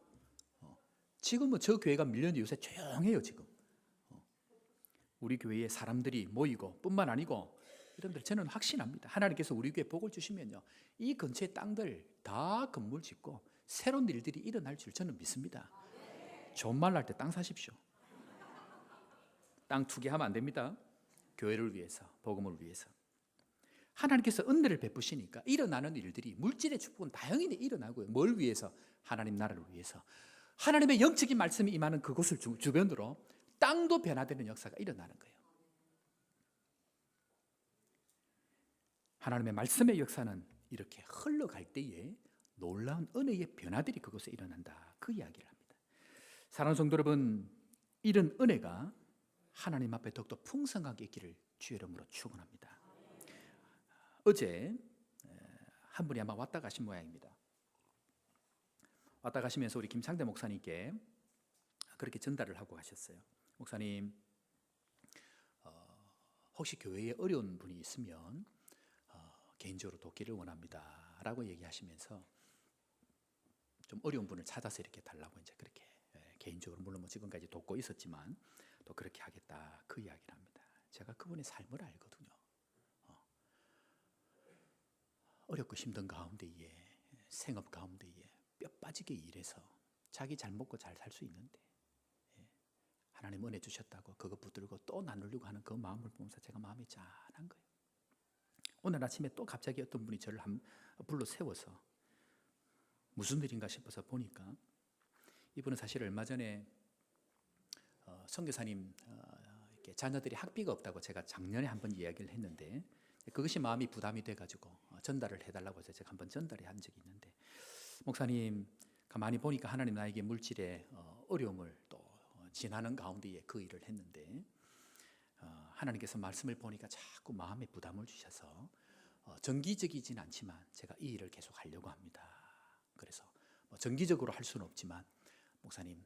지금은 저 교회가 밀렸는데 요새 조용해요. 지금 우리 교회에 사람들이 모이고 뿐만 아니고 여러분들, 저는 확신합니다. 하나님께서 우리 교회 복을 주시면요, 이 근처의 땅들 다 건물 짓고 새로운 일들이 일어날 줄 저는 믿습니다. 좋은 말 날 때 땅 사십시오. 땅 투기하면 안 됩니다. 교회를 위해서, 복음을 위해서. 하나님께서 은혜를 베푸시니까 일어나는 일들이, 물질의 축복은 다행히 일어나고요. 뭘 위해서? 하나님 나라를 위해서. 하나님의 영적인 말씀이 임하는 그곳을 주변으로 땅도 변화되는 역사가 일어나는 거예요. 하나님의 말씀의 역사는 이렇게 흘러갈 때에 놀라운 은혜의 변화들이 그곳에 일어난다, 그 이야기를 합니다. 사랑하는 성도 여러분, 이런 은혜가 하나님 앞에 더욱더 풍성하게 있기를 주의 이름으로 축원합니다. 어제 한 분이 아마 왔다 가신 모양입니다. 왔다 가시면서 우리 김창대 목사님께 그렇게 전달을 하고 가셨어요. 목사님, 혹시 교회에 어려운 분이 있으면 개인적으로 돕기를 원합니다 라고 얘기하시면서 좀 어려운 분을 찾아서 이렇게 달라고 이제 그렇게 개인적으로 물론 뭐 지금까지 돕고 있었지만 또 그렇게 하겠다 그 이야기를 합니다. 제가 그분의 삶을 알거든요. 어렵고 힘든 가운데에 생업 가운데에 뼈 빠지게 일해서 자기 잘 먹고 잘 살 수 있는데 하나님 은혜 주셨다고 그거 붙들고 또 나누려고 하는 그 마음을 보면서 제가 마음이 짠한 거예요. 오늘 아침에 또 갑자기 어떤 분이 저를 불러 세워서 무슨 일인가 싶어서 보니까 이분은 사실 얼마 전에 선교사님 이렇게 자녀들이 학비가 없다고 제가 작년에 한번 이야기를 했는데 그것이 마음이 부담이 돼가지고 전달을 해달라고 해서 제가 한번 전달을 한 적이 있는데, 목사님 가만히 보니까 하나님 나에게 물질의 어려움을 또 지나는 가운데에 그 일을 했는데 하나님께서 말씀을 보니까 자꾸 마음에 부담을 주셔서 정기적이진 않지만 제가 이 일을 계속 하려고 합니다. 그래서 뭐 정기적으로 할 수는 없지만 목사님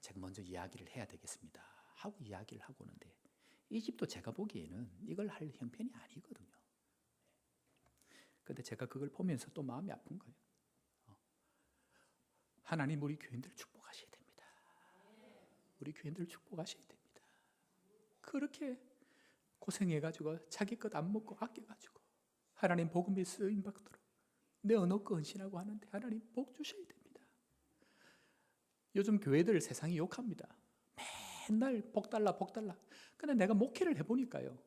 제가 먼저 이야기를 해야 되겠습니다 하고 이야기를 하고 오는데 이 집도 제가 보기에는 이걸 할 형편이 아니거든요. 그런데 제가 그걸 보면서 또 마음이 아픈 거예요. 하나님 우리 교인들 축복하셔야 됩니다. 우리 교인들 축복하셔야 됩니다. 그렇게 고생해가지고 자기 것 안 먹고 아껴가지고 하나님 복음에 쓰임받도록 내 언어껏 헌신하고 하는데 하나님 복 주셔야 됩니다. 요즘 교회들 세상이 욕합니다. 맨날 복 달라 복 달라. 근데 내가 목회를 해보니까요,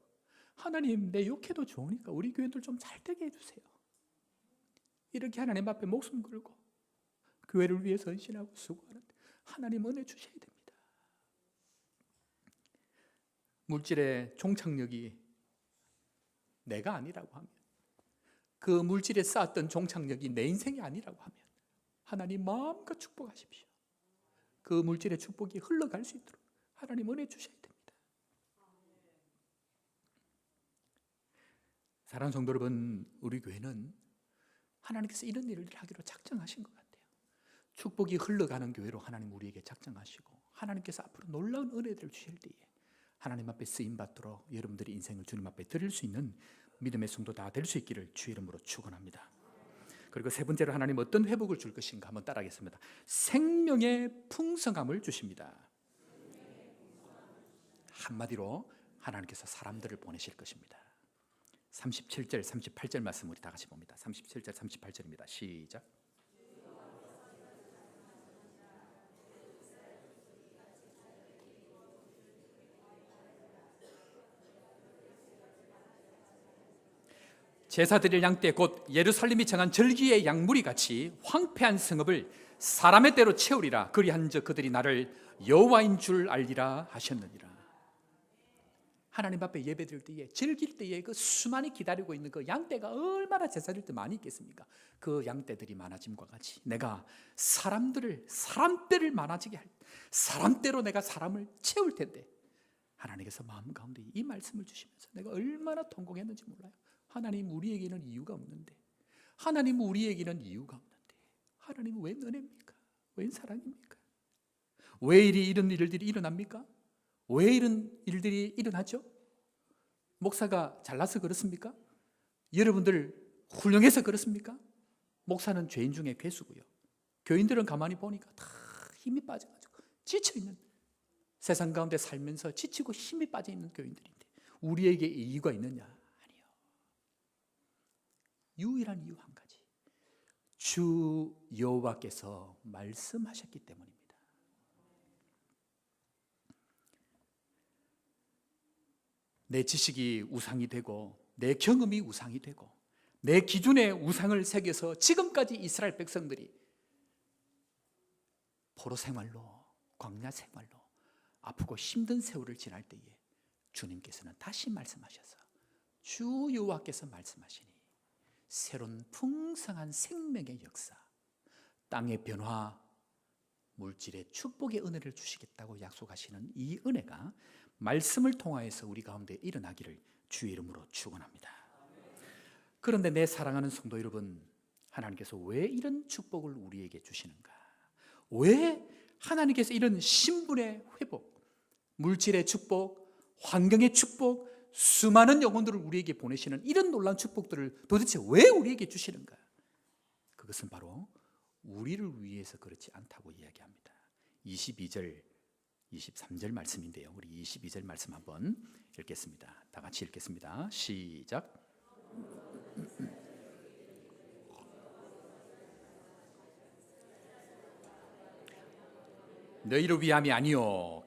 하나님 내 욕해도 좋으니까 우리 교회들 좀 잘되게 해주세요. 이렇게 하나님 앞에 목숨 걸고 교회를 위해서 헌신하고 수고하는데 하나님 은혜 주셔야 됩니다. 물질의 종착역이 내가 아니라고 하면, 그 물질에 쌓았던 종착역이 내 인생이 아니라고 하면 하나님 마음껏 축복하십시오. 그 물질의 축복이 흘러갈 수 있도록 하나님 은혜 주셔야 됩니다. 사랑하는 성도 여러분, 우리 교회는 하나님께서 이런 일을 하기로 작정하신 것 같아요. 축복이 흘러가는 교회로 하나님 우리에게 작정하시고 하나님께서 앞으로 놀라운 은혜들을 주실 때에 하나님 앞에 쓰임받도록 여러분들이 인생을 주님 앞에 드릴 수 있는 믿음의 성도 다 될 수 있기를 주의 이름으로 축원합니다. 그리고 세 번째로 하나님 어떤 회복을 줄 것인가 한번 따라하겠습니다. 생명의 풍성함을 주십니다. 한마디로 하나님께서 사람들을 보내실 것입니다. 37절 38절 말씀 우리 다 같이 봅니다. 37절 38절입니다. 시작. 제사 드릴 양떼 곧 예루살렘이 정한 절기의 양무리 같이 황폐한 성읍을 사람의 때로 채우리라. 그리한즉 그들이 나를 여호와인 줄 알리라 하셨느니라. 하나님 앞에 예배드릴 때에, 즐길 때에 그 수많이 기다리고 있는 그 양떼가 얼마나 제사 드릴 때 많이 있겠습니까? 그 양떼들이 많아짐과 같이 내가 사람들을 많아지게 할, 사람대로 내가 사람을 채울 텐데 하나님께서 마음 가운데 이 말씀을 주시면서 내가 얼마나 통곡했는지 몰라요. 하나님 우리에게는 이유가 없는데, 하나님 우리에게는 이유가 없는데 하나님은 웬 은혜입니까? 웬 사랑입니까? 왜 이런 일들이 일어납니까? 왜 이런 일들이 일어나죠? 목사가 잘나서 그렇습니까? 여러분들 훌륭해서 그렇습니까? 목사는 죄인 중에 괴수고요, 교인들은 가만히 보니까 다 힘이 빠져가지고 지쳐있는, 세상 가운데 살면서 지치고 힘이 빠져있는 교인들인데 우리에게 이유가 있느냐? 아니요. 유일한 이유 한 가지, 주 여호와께서 말씀하셨기 때문입니다. 내 지식이 우상이 되고 내 경험이 우상이 되고 내 기준에 우상을 새겨서 지금까지 이스라엘 백성들이 포로 생활로, 광야 생활로 아프고 힘든 세월을 지날 때에 주님께서는 다시 말씀하셔서 주 여호와께서 말씀하시니 새로운 풍성한 생명의 역사, 땅의 변화, 물질의 축복의 은혜를 주시겠다고 약속하시는 이 은혜가 말씀을 통하여서 우리 가운데 일어나기를 주의 이름으로 축원합니다. 그런데 내 사랑하는 성도 여러분, 하나님께서 왜 이런 축복을 우리에게 주시는가? 왜 하나님께서 이런 신분의 회복, 물질의 축복, 환경의 축복, 수많은 영혼들을 우리에게 보내시는 이런 놀라운 축복들을 도대체 왜 우리에게 주시는가? 그것은 바로 우리를 위해서 그렇지 않다고 이야기합니다. 22절, 23절 말씀인데요. 우리 22절 말씀 한번 읽겠습니다. 다 같이 읽겠습니다. 시작. 너희를 위함이 아니요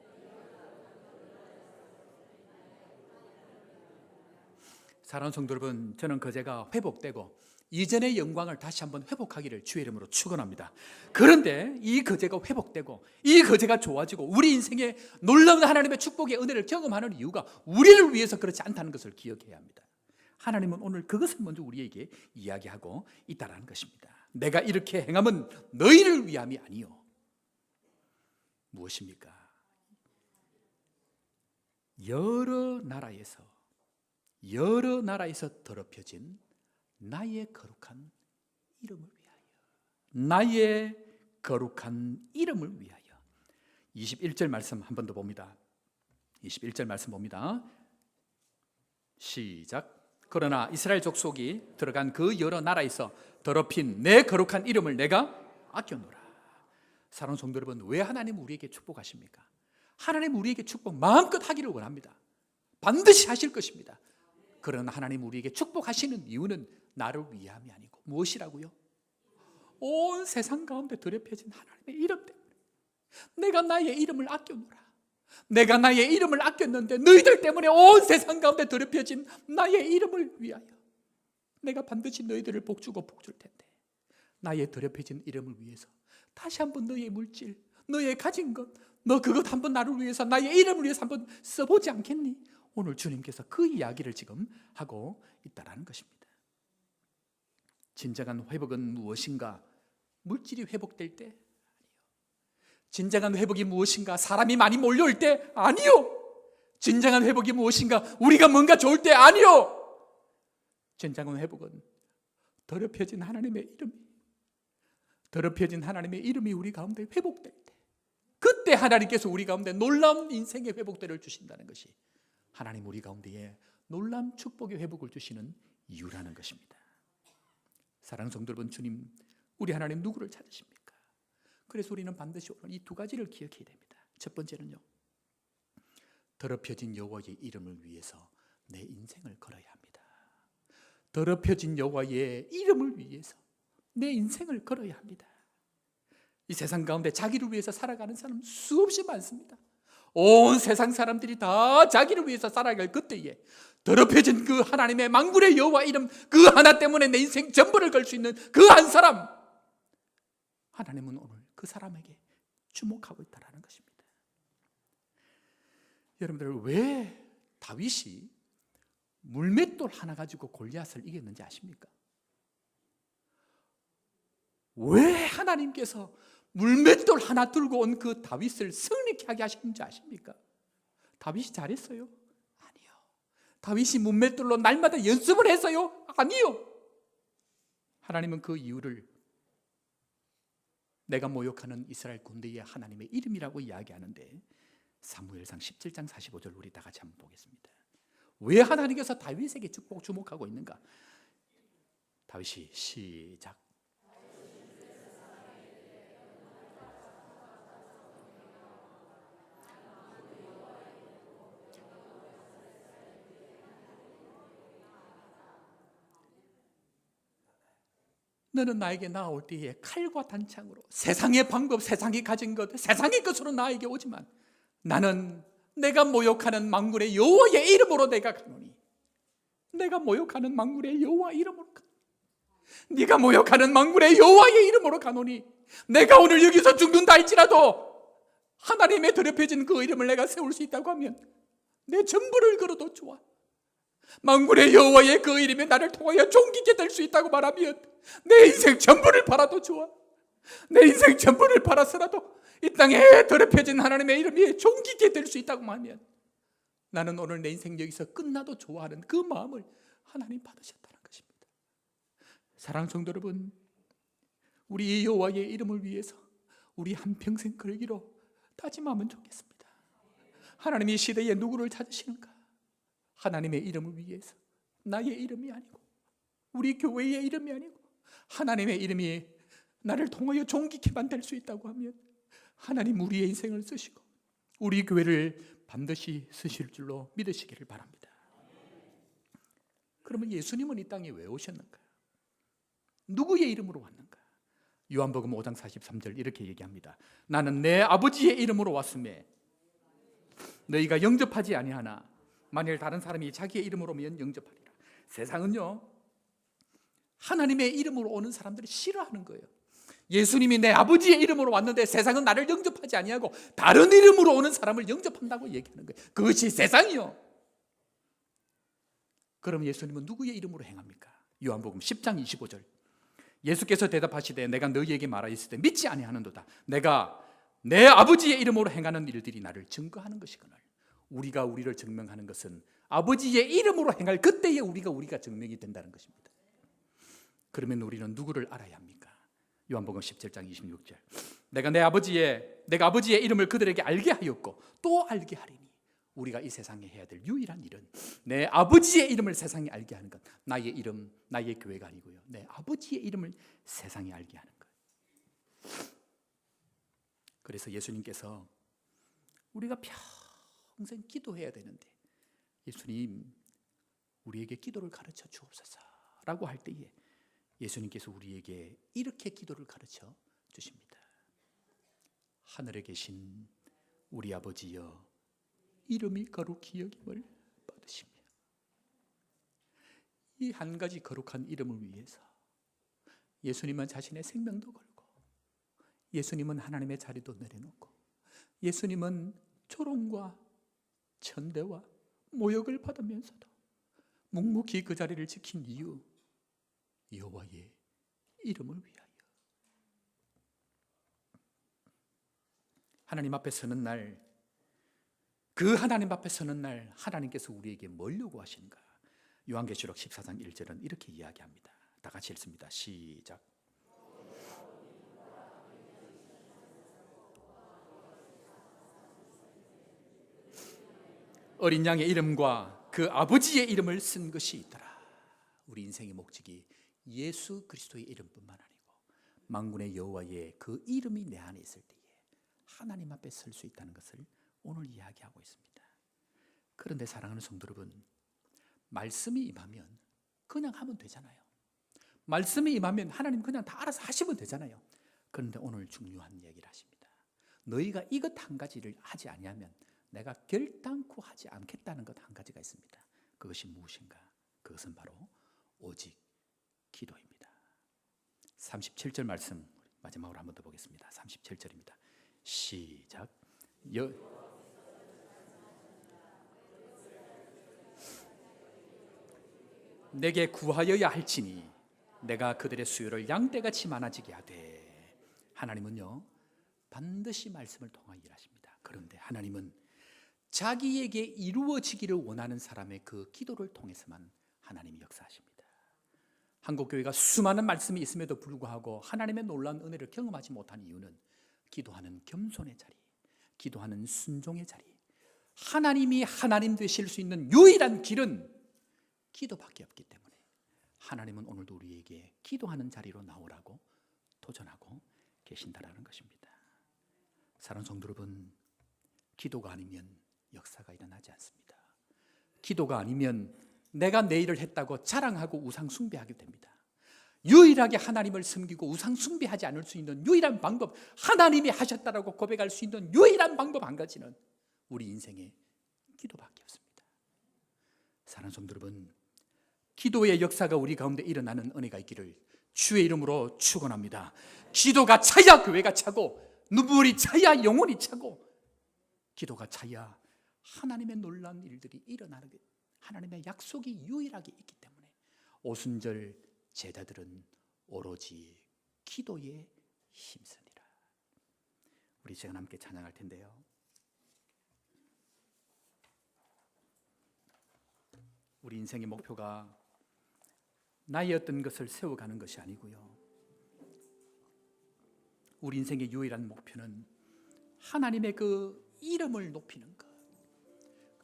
사랑하는 성도 여러분, 저는 그제가 회복되고 이전의 영광을 다시 한번 회복하기를 주의 이름으로 축원합니다. 그런데 이 거제가 회복되고 이 거제가 좋아지고 우리 인생에 놀라운 하나님의 축복의 은혜를 경험하는 이유가 우리를 위해서 그렇지 않다는 것을 기억해야 합니다. 하나님은 오늘 그것을 먼저 우리에게 이야기하고 있다는 것입니다. 내가 이렇게 행함은 너희를 위함이 아니요 무엇입니까? 여러 나라에서 더럽혀진 나의 거룩한 이름을 위하여, 나의 거룩한 이름을 위하여. 21절 말씀 한 번 더 봅니다. 21절 말씀 봅니다. 시작. 그러나 이스라엘 족속이 들어간 그 여러 나라에서 더럽힌 내 거룩한 이름을 내가 아껴노라. 사랑하는 성도 여러분, 왜 하나님 우리에게 축복하십니까? 하나님 우리에게 축복 마음껏 하기를 원합니다. 반드시 하실 것입니다. 그러나 하나님 우리에게 축복하시는 이유는 나를 위함이 아니고 무엇이라고요? 온 세상 가운데 더럽혀진 하나님의 이름 때문에 내가 나의 이름을 아껴노라. 내가 나의 이름을 아꼈는데 너희들 때문에 온 세상 가운데 더럽혀진 나의 이름을 위하여 내가 반드시 너희들을 복주고 복줄 텐데 나의 더럽혀진 이름을 위해서 다시 한번 너의 물질, 너의 가진 것, 너 그것 한번 나를 위해서, 나의 이름을 위해서 한번 써보지 않겠니? 오늘 주님께서 그 이야기를 지금 하고 있다는 것입니다. 진정한 회복은 무엇인가? 물질이 회복될 때? 아니요. 진정한 회복이 무엇인가? 사람이 많이 몰려올 때? 아니요. 진정한 회복이 무엇인가? 우리가 뭔가 좋을 때? 아니요. 진정한 회복은 더럽혀진 하나님의 이름이, 더럽혀진 하나님의 이름이 우리 가운데 회복될 때, 그때 하나님께서 우리 가운데 놀라운 인생의 회복들을 주신다는 것이 하나님 우리 가운데에 놀라운 축복의 회복을 주시는 이유라는 것입니다. 사랑하는 성도 여러분, 주님, 우리 하나님 누구를 찾으십니까? 그래서 우리는 반드시 오늘 이 두 가지를 기억해야 됩니다. 첫 번째는요, 더럽혀진 여호와의 이름을 위해서 내 인생을 걸어야 합니다. 더럽혀진 여호와의 이름을 위해서 내 인생을 걸어야 합니다. 이 세상 가운데 자기를 위해서 살아가는 사람 수없이 많습니다. 온 세상 사람들이 다 자기를 위해서 살아갈 그때에 더럽혀진 그 하나님의 만군의 여호와 이름 그 하나 때문에 내 인생 전부를 걸 수 있는 그 한 사람, 하나님은 오늘 그 사람에게 주목하고 있다는 것입니다. 여러분들, 왜 다윗이 물맷돌 하나 가지고 골리앗을 이겼는지 아십니까? 왜 하나님께서 물맷돌 하나 들고 온 그 다윗을 승리케 하게 하셨는지 아십니까? 다윗이 잘했어요? 아니요. 다윗이 물맷돌로 날마다 연습을 했어요? 아니요. 하나님은 그 이유를 내가 모욕하는 이스라엘 군대의 하나님의 이름이라고 이야기하는데, 사무엘상 17장 45절 우리 다 같이 한번 보겠습니다. 왜 하나님께서 다윗에게 주목하고 있는가? 다윗이 시작. 너는 나에게 나올 때에 칼과 단창으로 세상의 방법, 세상이 가진 것, 세상의 것으로 나에게 오지만 나는 내가 모욕하는 만군의 여호와의 이름으로 내가 가노니, 내가 모욕하는 만군의 여호와 이름으로 가노니, 네가 모욕하는 만군의 여호와의 이름으로 가노니, 내가 오늘 여기서 죽는다 할지라도 하나님의 더럽혀진 그 이름을 내가 세울 수 있다고 하면 내 전부를 걸어도 좋아. 만군의 여호와의 그 이름이 나를 통하여 존귀케 될 수 있다고 말하면 내 인생 전부를 팔아도 좋아. 내 인생 전부를 팔아서라도 이 땅에 더럽혀진 하나님의 이름이 존귀케 될 수 있다고 말하면 나는 오늘 내 인생 여기서 끝나도 좋아하는 그 마음을 하나님 받으셨다는 것입니다. 사랑하는 성도 여러분, 우리 여호와의 이름을 위해서 우리 한평생 걸기로 다짐하면 좋겠습니다. 하나님이 이 시대에 누구를 찾으시는가? 하나님의 이름을 위해서, 나의 이름이 아니고 우리 교회의 이름이 아니고 하나님의 이름이 나를 통하여 존귀케만 될 수 있다고 하면 하나님 우리의 인생을 쓰시고 우리 교회를 반드시 쓰실 줄로 믿으시기를 바랍니다. 그러면 예수님은 이 땅에 왜 오셨는가? 누구의 이름으로 왔는가? 요한복음 5장 43절 이렇게 얘기합니다. 나는 내 아버지의 이름으로 왔음에 너희가 영접하지 아니하나 만일 다른 사람이 자기의 이름으로 오면 영접하리라. 세상은요, 하나님의 이름으로 오는 사람들이 싫어하는 거예요. 예수님이 내 아버지의 이름으로 왔는데 세상은 나를 영접하지 아니하고 다른 이름으로 오는 사람을 영접한다고 얘기하는 거예요. 그것이 세상이요. 그럼 예수님은 누구의 이름으로 행합니까? 요한복음 10장 25절 예수께서 대답하시되 내가 너희에게 말하였을 때 믿지 아니하는도다. 내가 내 아버지의 이름으로 행하는 일들이 나를 증거하는 것이거늘. 우리가 우리를 증명하는 것은 아버지의 이름으로 행할 그때에 우리가 증명이 된다는 것입니다. 그러면 우리는 누구를 알아야 합니까? 요한복음 17장 26절 내가 아버지의 이름을 그들에게 알게 하였고 또 알게 하리니. 우리가 이 세상에 해야 될 유일한 일은 내 아버지의 이름을 세상에 알게 하는 것. 나의 이름, 나의 교회가 아니고요, 내 아버지의 이름을 세상에 알게 하는 것. 그래서 예수님께서 우리가 평생 기도해야 되는데 예수님 우리에게 기도를 가르쳐 주옵소서 라고 할 때에 예수님께서 우리에게 이렇게 기도를 가르쳐 주십니다. 하늘에 계신 우리 아버지여 이름이 거룩히 여김을 받으시며. 이 한 가지 거룩한 이름을 위해서 예수님은 자신의 생명도 걸고 예수님은 하나님의 자리도 내려놓고 예수님은 조롱과 천대와 모욕을 받으면서도 묵묵히 그 자리를 지킨 이유, 여호와의 이름을 위하여. 하나님 앞에 서는 날, 그 하나님 앞에 서는 날 하나님께서 우리에게 뭘 요구하시는가? 요한계시록 14장 1절은 이렇게 이야기합니다. 다 같이 읽습니다. 시작. 어린 양의 이름과 그 아버지의 이름을 쓴 것이 있더라. 우리 인생의 목적이 예수 그리스도의 이름뿐만 아니고 만군의 여호와의 그 이름이 내 안에 있을 때에 하나님 앞에 설 수 있다는 것을 오늘 이야기하고 있습니다. 그런데 사랑하는 성도 여러분, 말씀이 임하면 그냥 하면 되잖아요. 말씀이 임하면 하나님 그냥 다 알아서 하시면 되잖아요. 그런데 오늘 중요한 얘기를 하십니다. 너희가 이것 한 가지를 하지 아니하면 내가 결단코 하지 않겠다는 것 한 가지가 있습니다. 그것이 무엇인가? 그것은 바로 오직 기도입니다. 37절 말씀 마지막으로 한 번 더 보겠습니다. 37절입니다. 시작. 내게 구하여야 할지니 내가 그들의 수요를 양떼같이 많아지게 하되. 하나님은요 반드시 말씀을 통하여 일하십니다. 그런데 하나님은 자기에게 이루어지기를 원하는 사람의 그 기도를 통해서만 하나님이 역사하십니다. 한국교회가 수많은 말씀이 있음에도 불구하고 하나님의 놀라운 은혜를 경험하지 못한 이유는 기도하는 겸손의 자리, 기도하는 순종의 자리, 하나님이 하나님 되실 수 있는 유일한 길은 기도밖에 없기 때문에 하나님은 오늘도 우리에게 기도하는 자리로 나오라고 도전하고 계신다라는 것입니다. 사랑하는 성도 여러분, 기도가 아니면 역사가 일어나지 않습니다. 기도가 아니면 내가 내 일을 했다고 자랑하고 우상 숭배하게 됩니다. 유일하게 하나님을 섬기고 우상 숭배하지 않을 수 있는 유일한 방법, 하나님이 하셨다라고 고백할 수 있는 유일한 방법 한 가지는 우리 인생의 기도밖에 없습니다. 사랑하는 성도 여러분, 기도의 역사가 우리 가운데 일어나는 은혜가 있기를 주의 이름으로 축원합니다. 기도가 차야 교회가 차고, 눈물이 차야 영혼이 차고, 기도가 차야 하나님의 놀라운 일들이 일어나는 것, 하나님의 약속이 유일하게 있기 때문에 오순절 제자들은 오로지 기도에 힘쓰니라. 우리 시간 함께 찬양할 텐데요, 우리 인생의 목표가 나의 어떤 것을 세워가는 것이 아니고요, 우리 인생의 유일한 목표는 하나님의 그 이름을 높이는 것,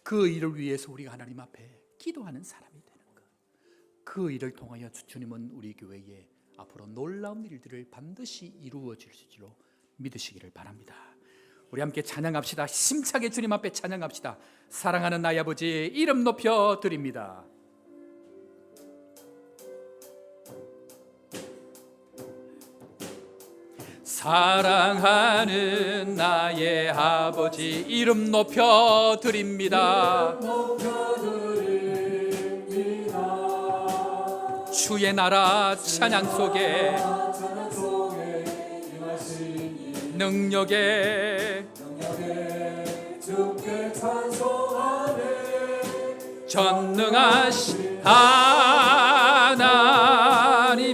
그 일을 위해서 우리가 하나님 앞에 기도하는 사람이 되는 것, 그 일을 통하여 주님은 우리 교회에 앞으로 놀라운 일들을 반드시 이루어 주실지로 믿으시기를 바랍니다. 우리 함께 찬양합시다. 힘차게 주님 앞에 찬양합시다. 사랑하는 나의 아버지, 이름 높여 드립니다. 사랑하는 나의 아버지, 이름 높여 드립니다. 주의 나라 찬양 속에 능력에 주께 찬송하네. 전능하신 하나님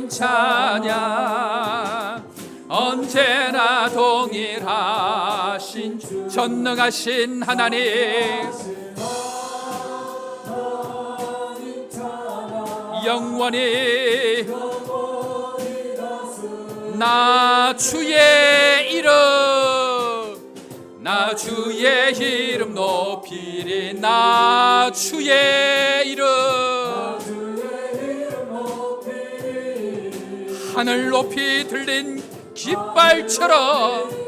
찬양, 언제나 동일하신 전능하신 하나님, 영원히 나 주의 이름, 나 주의 이름 높이리. 나 주의 이름, 하늘 높이 들린 깃발처럼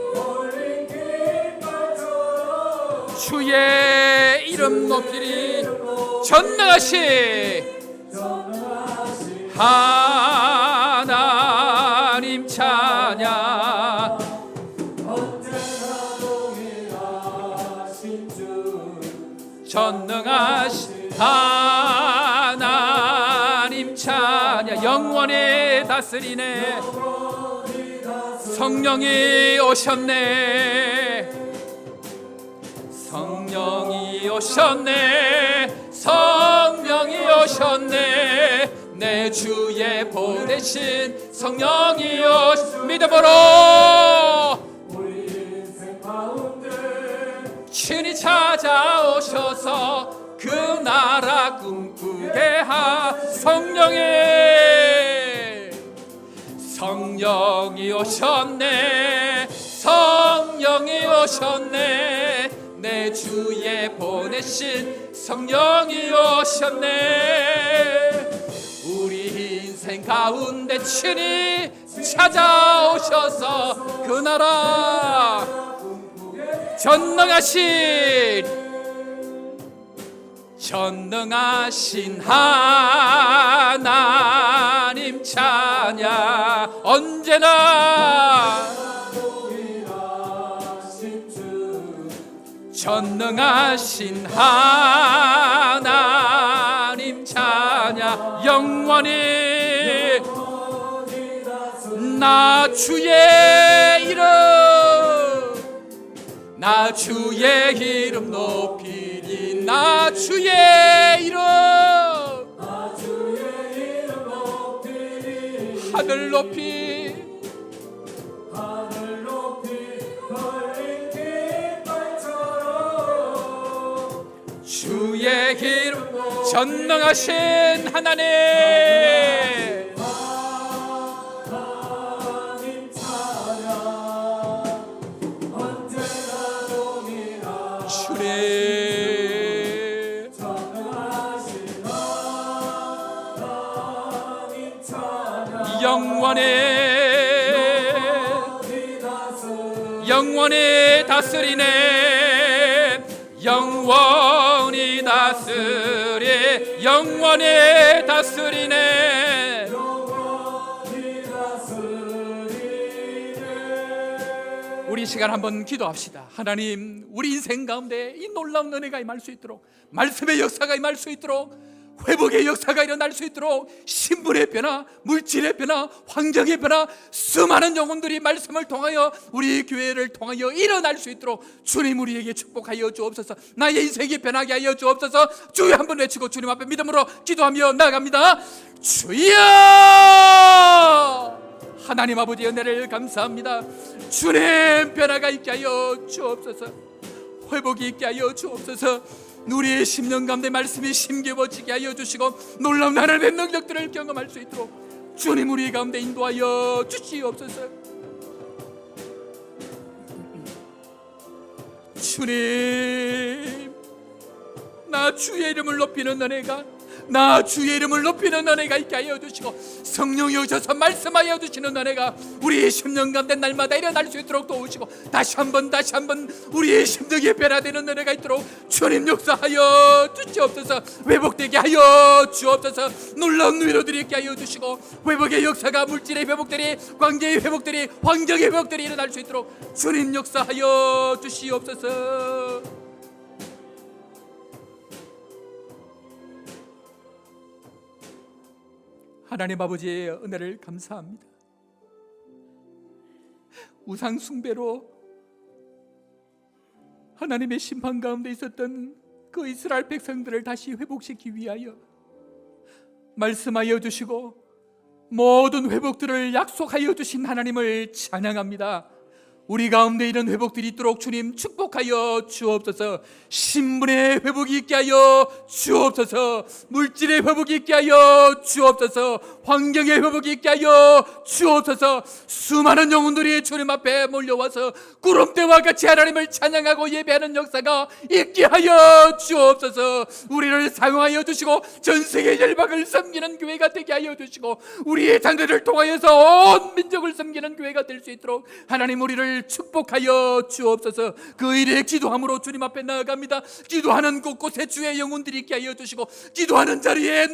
주의 이름 높이리. 전능하신 하나님 찬양, 전능하신 하나님 찬양, 영원히 다스리네. 성령이 오셨네. 성령이 오셨네. 성령이 오셨네. 내 주에 보내신 성령이 믿음으로 우리 인생 가운데 친히 찾아오셔서 그 나라 꿈꾸게 하. 성령이 오셨네. 성령이 오셨네. 내 주에 보내신 성령이 오셨네. 우리 인생 가운데 친히 찾아오셔서 그 나라 전능하신 하나님 찬양, 언제나 전능하신 하나님 찬양, 영원히 나 주의 이름, 나 주의 이름 높이리. 나 주의 이름, 하늘 높이 주의 이름, 전능하신 하나님 영원히 다스리네. 영원히 다스리네. 우리 시간 한번 기도합시다. 하나님, 우리 인생 가운데 이 놀라운 은혜가 임할 수 있도록, 말씀의 역사가 임할 수 있도록, 회복의 역사가 일어날 수 있도록, 신분의 변화, 물질의 변화, 환경의 변화, 수많은 영혼들이 말씀을 통하여 우리 교회를 통하여 일어날 수 있도록 주님 우리에게 축복하여 주옵소서. 나의 인생이 변하게 하여 주옵소서. 주여 한번 외치고 주님 앞에 믿음으로 기도하며 나아갑니다. 주여! 하나님 아버지 은혜를 감사합니다. 주님 변화가 있게 하여 주옵소서. 회복이 있게 하여 주옵소서. 우리의 심령 가운데 말씀이 심겨워지게 하여 주시고 놀라운 하나님의 능력들을 경험할 수 있도록 주님 우리 가운데 인도하여 주시옵소서. 주님, 나 주의 이름을 높이는 은혜가, 나 주의 이름을 높이는 은혜가 있게 하여 주시고 성령이 오셔서 말씀하여 주시는 은혜가 우리의 심령 가운데 날마다 일어날 수 있도록 도우시고 다시 한번 우리의 심령이 변화되는 은혜가 있도록 주님 역사하여 주시옵소서. 회복되게 하여 주옵소서. 놀라운 위로들이 있게 하여 주시고 회복의 역사가, 물질의 회복들이, 관계의 회복들이, 환경의 회복들이 일어날 수 있도록 주님 역사하여 주시옵소서. 하나님 아버지의 은혜를 감사합니다. 우상 숭배로 하나님의 심판 가운데 있었던 그 이스라엘 백성들을 다시 회복시키기 위하여 말씀하여 주시고 모든 회복들을 약속하여 주신 하나님을 찬양합니다. 우리 가운데 이런 회복들이 있도록 주님 축복하여 주옵소서. 신분의 회복이 있게 하여 주옵소서. 물질의 회복이 있게 하여 주옵소서. 환경의 회복이 있게 하여 주옵소서. 수많은 영혼들이 주님 앞에 몰려와서 구름대와 같이 하나님을 찬양하고 예배하는 역사가 있게 하여 주옵소서. 우리를 사용하여 주시고 전 세계 열방을 섬기는 교회가 되게 하여 주시고 우리의 장래를 통하여서 온 민족을 섬기는 교회가 될 수 있도록 하나님 우리를 축복하여 주옵소서. 그 일에 기도함으로 주님 앞에 나아갑니다. 기도하는 곳곳에 주의 영혼들이 있게 하여 주시고 기도하는 자리에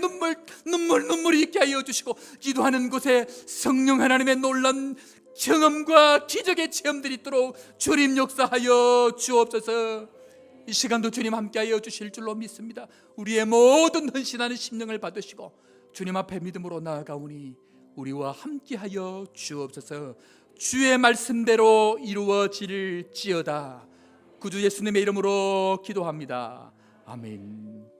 눈물이 있게 하여 주시고 기도하는 곳에 성령 하나님의 놀란 경험과 기적의 체험들이 있도록 주님 역사하여 주옵소서. 이 시간도 주님 함께하여 주실 줄로 믿습니다. 우리의 모든 헌신하는 심령을 받으시고 주님 앞에 믿음으로 나아가오니 우리와 함께하여 주옵소서. 주의 말씀대로 이루어질지어다. 구주 예수님의 이름으로 기도합니다. 아멘.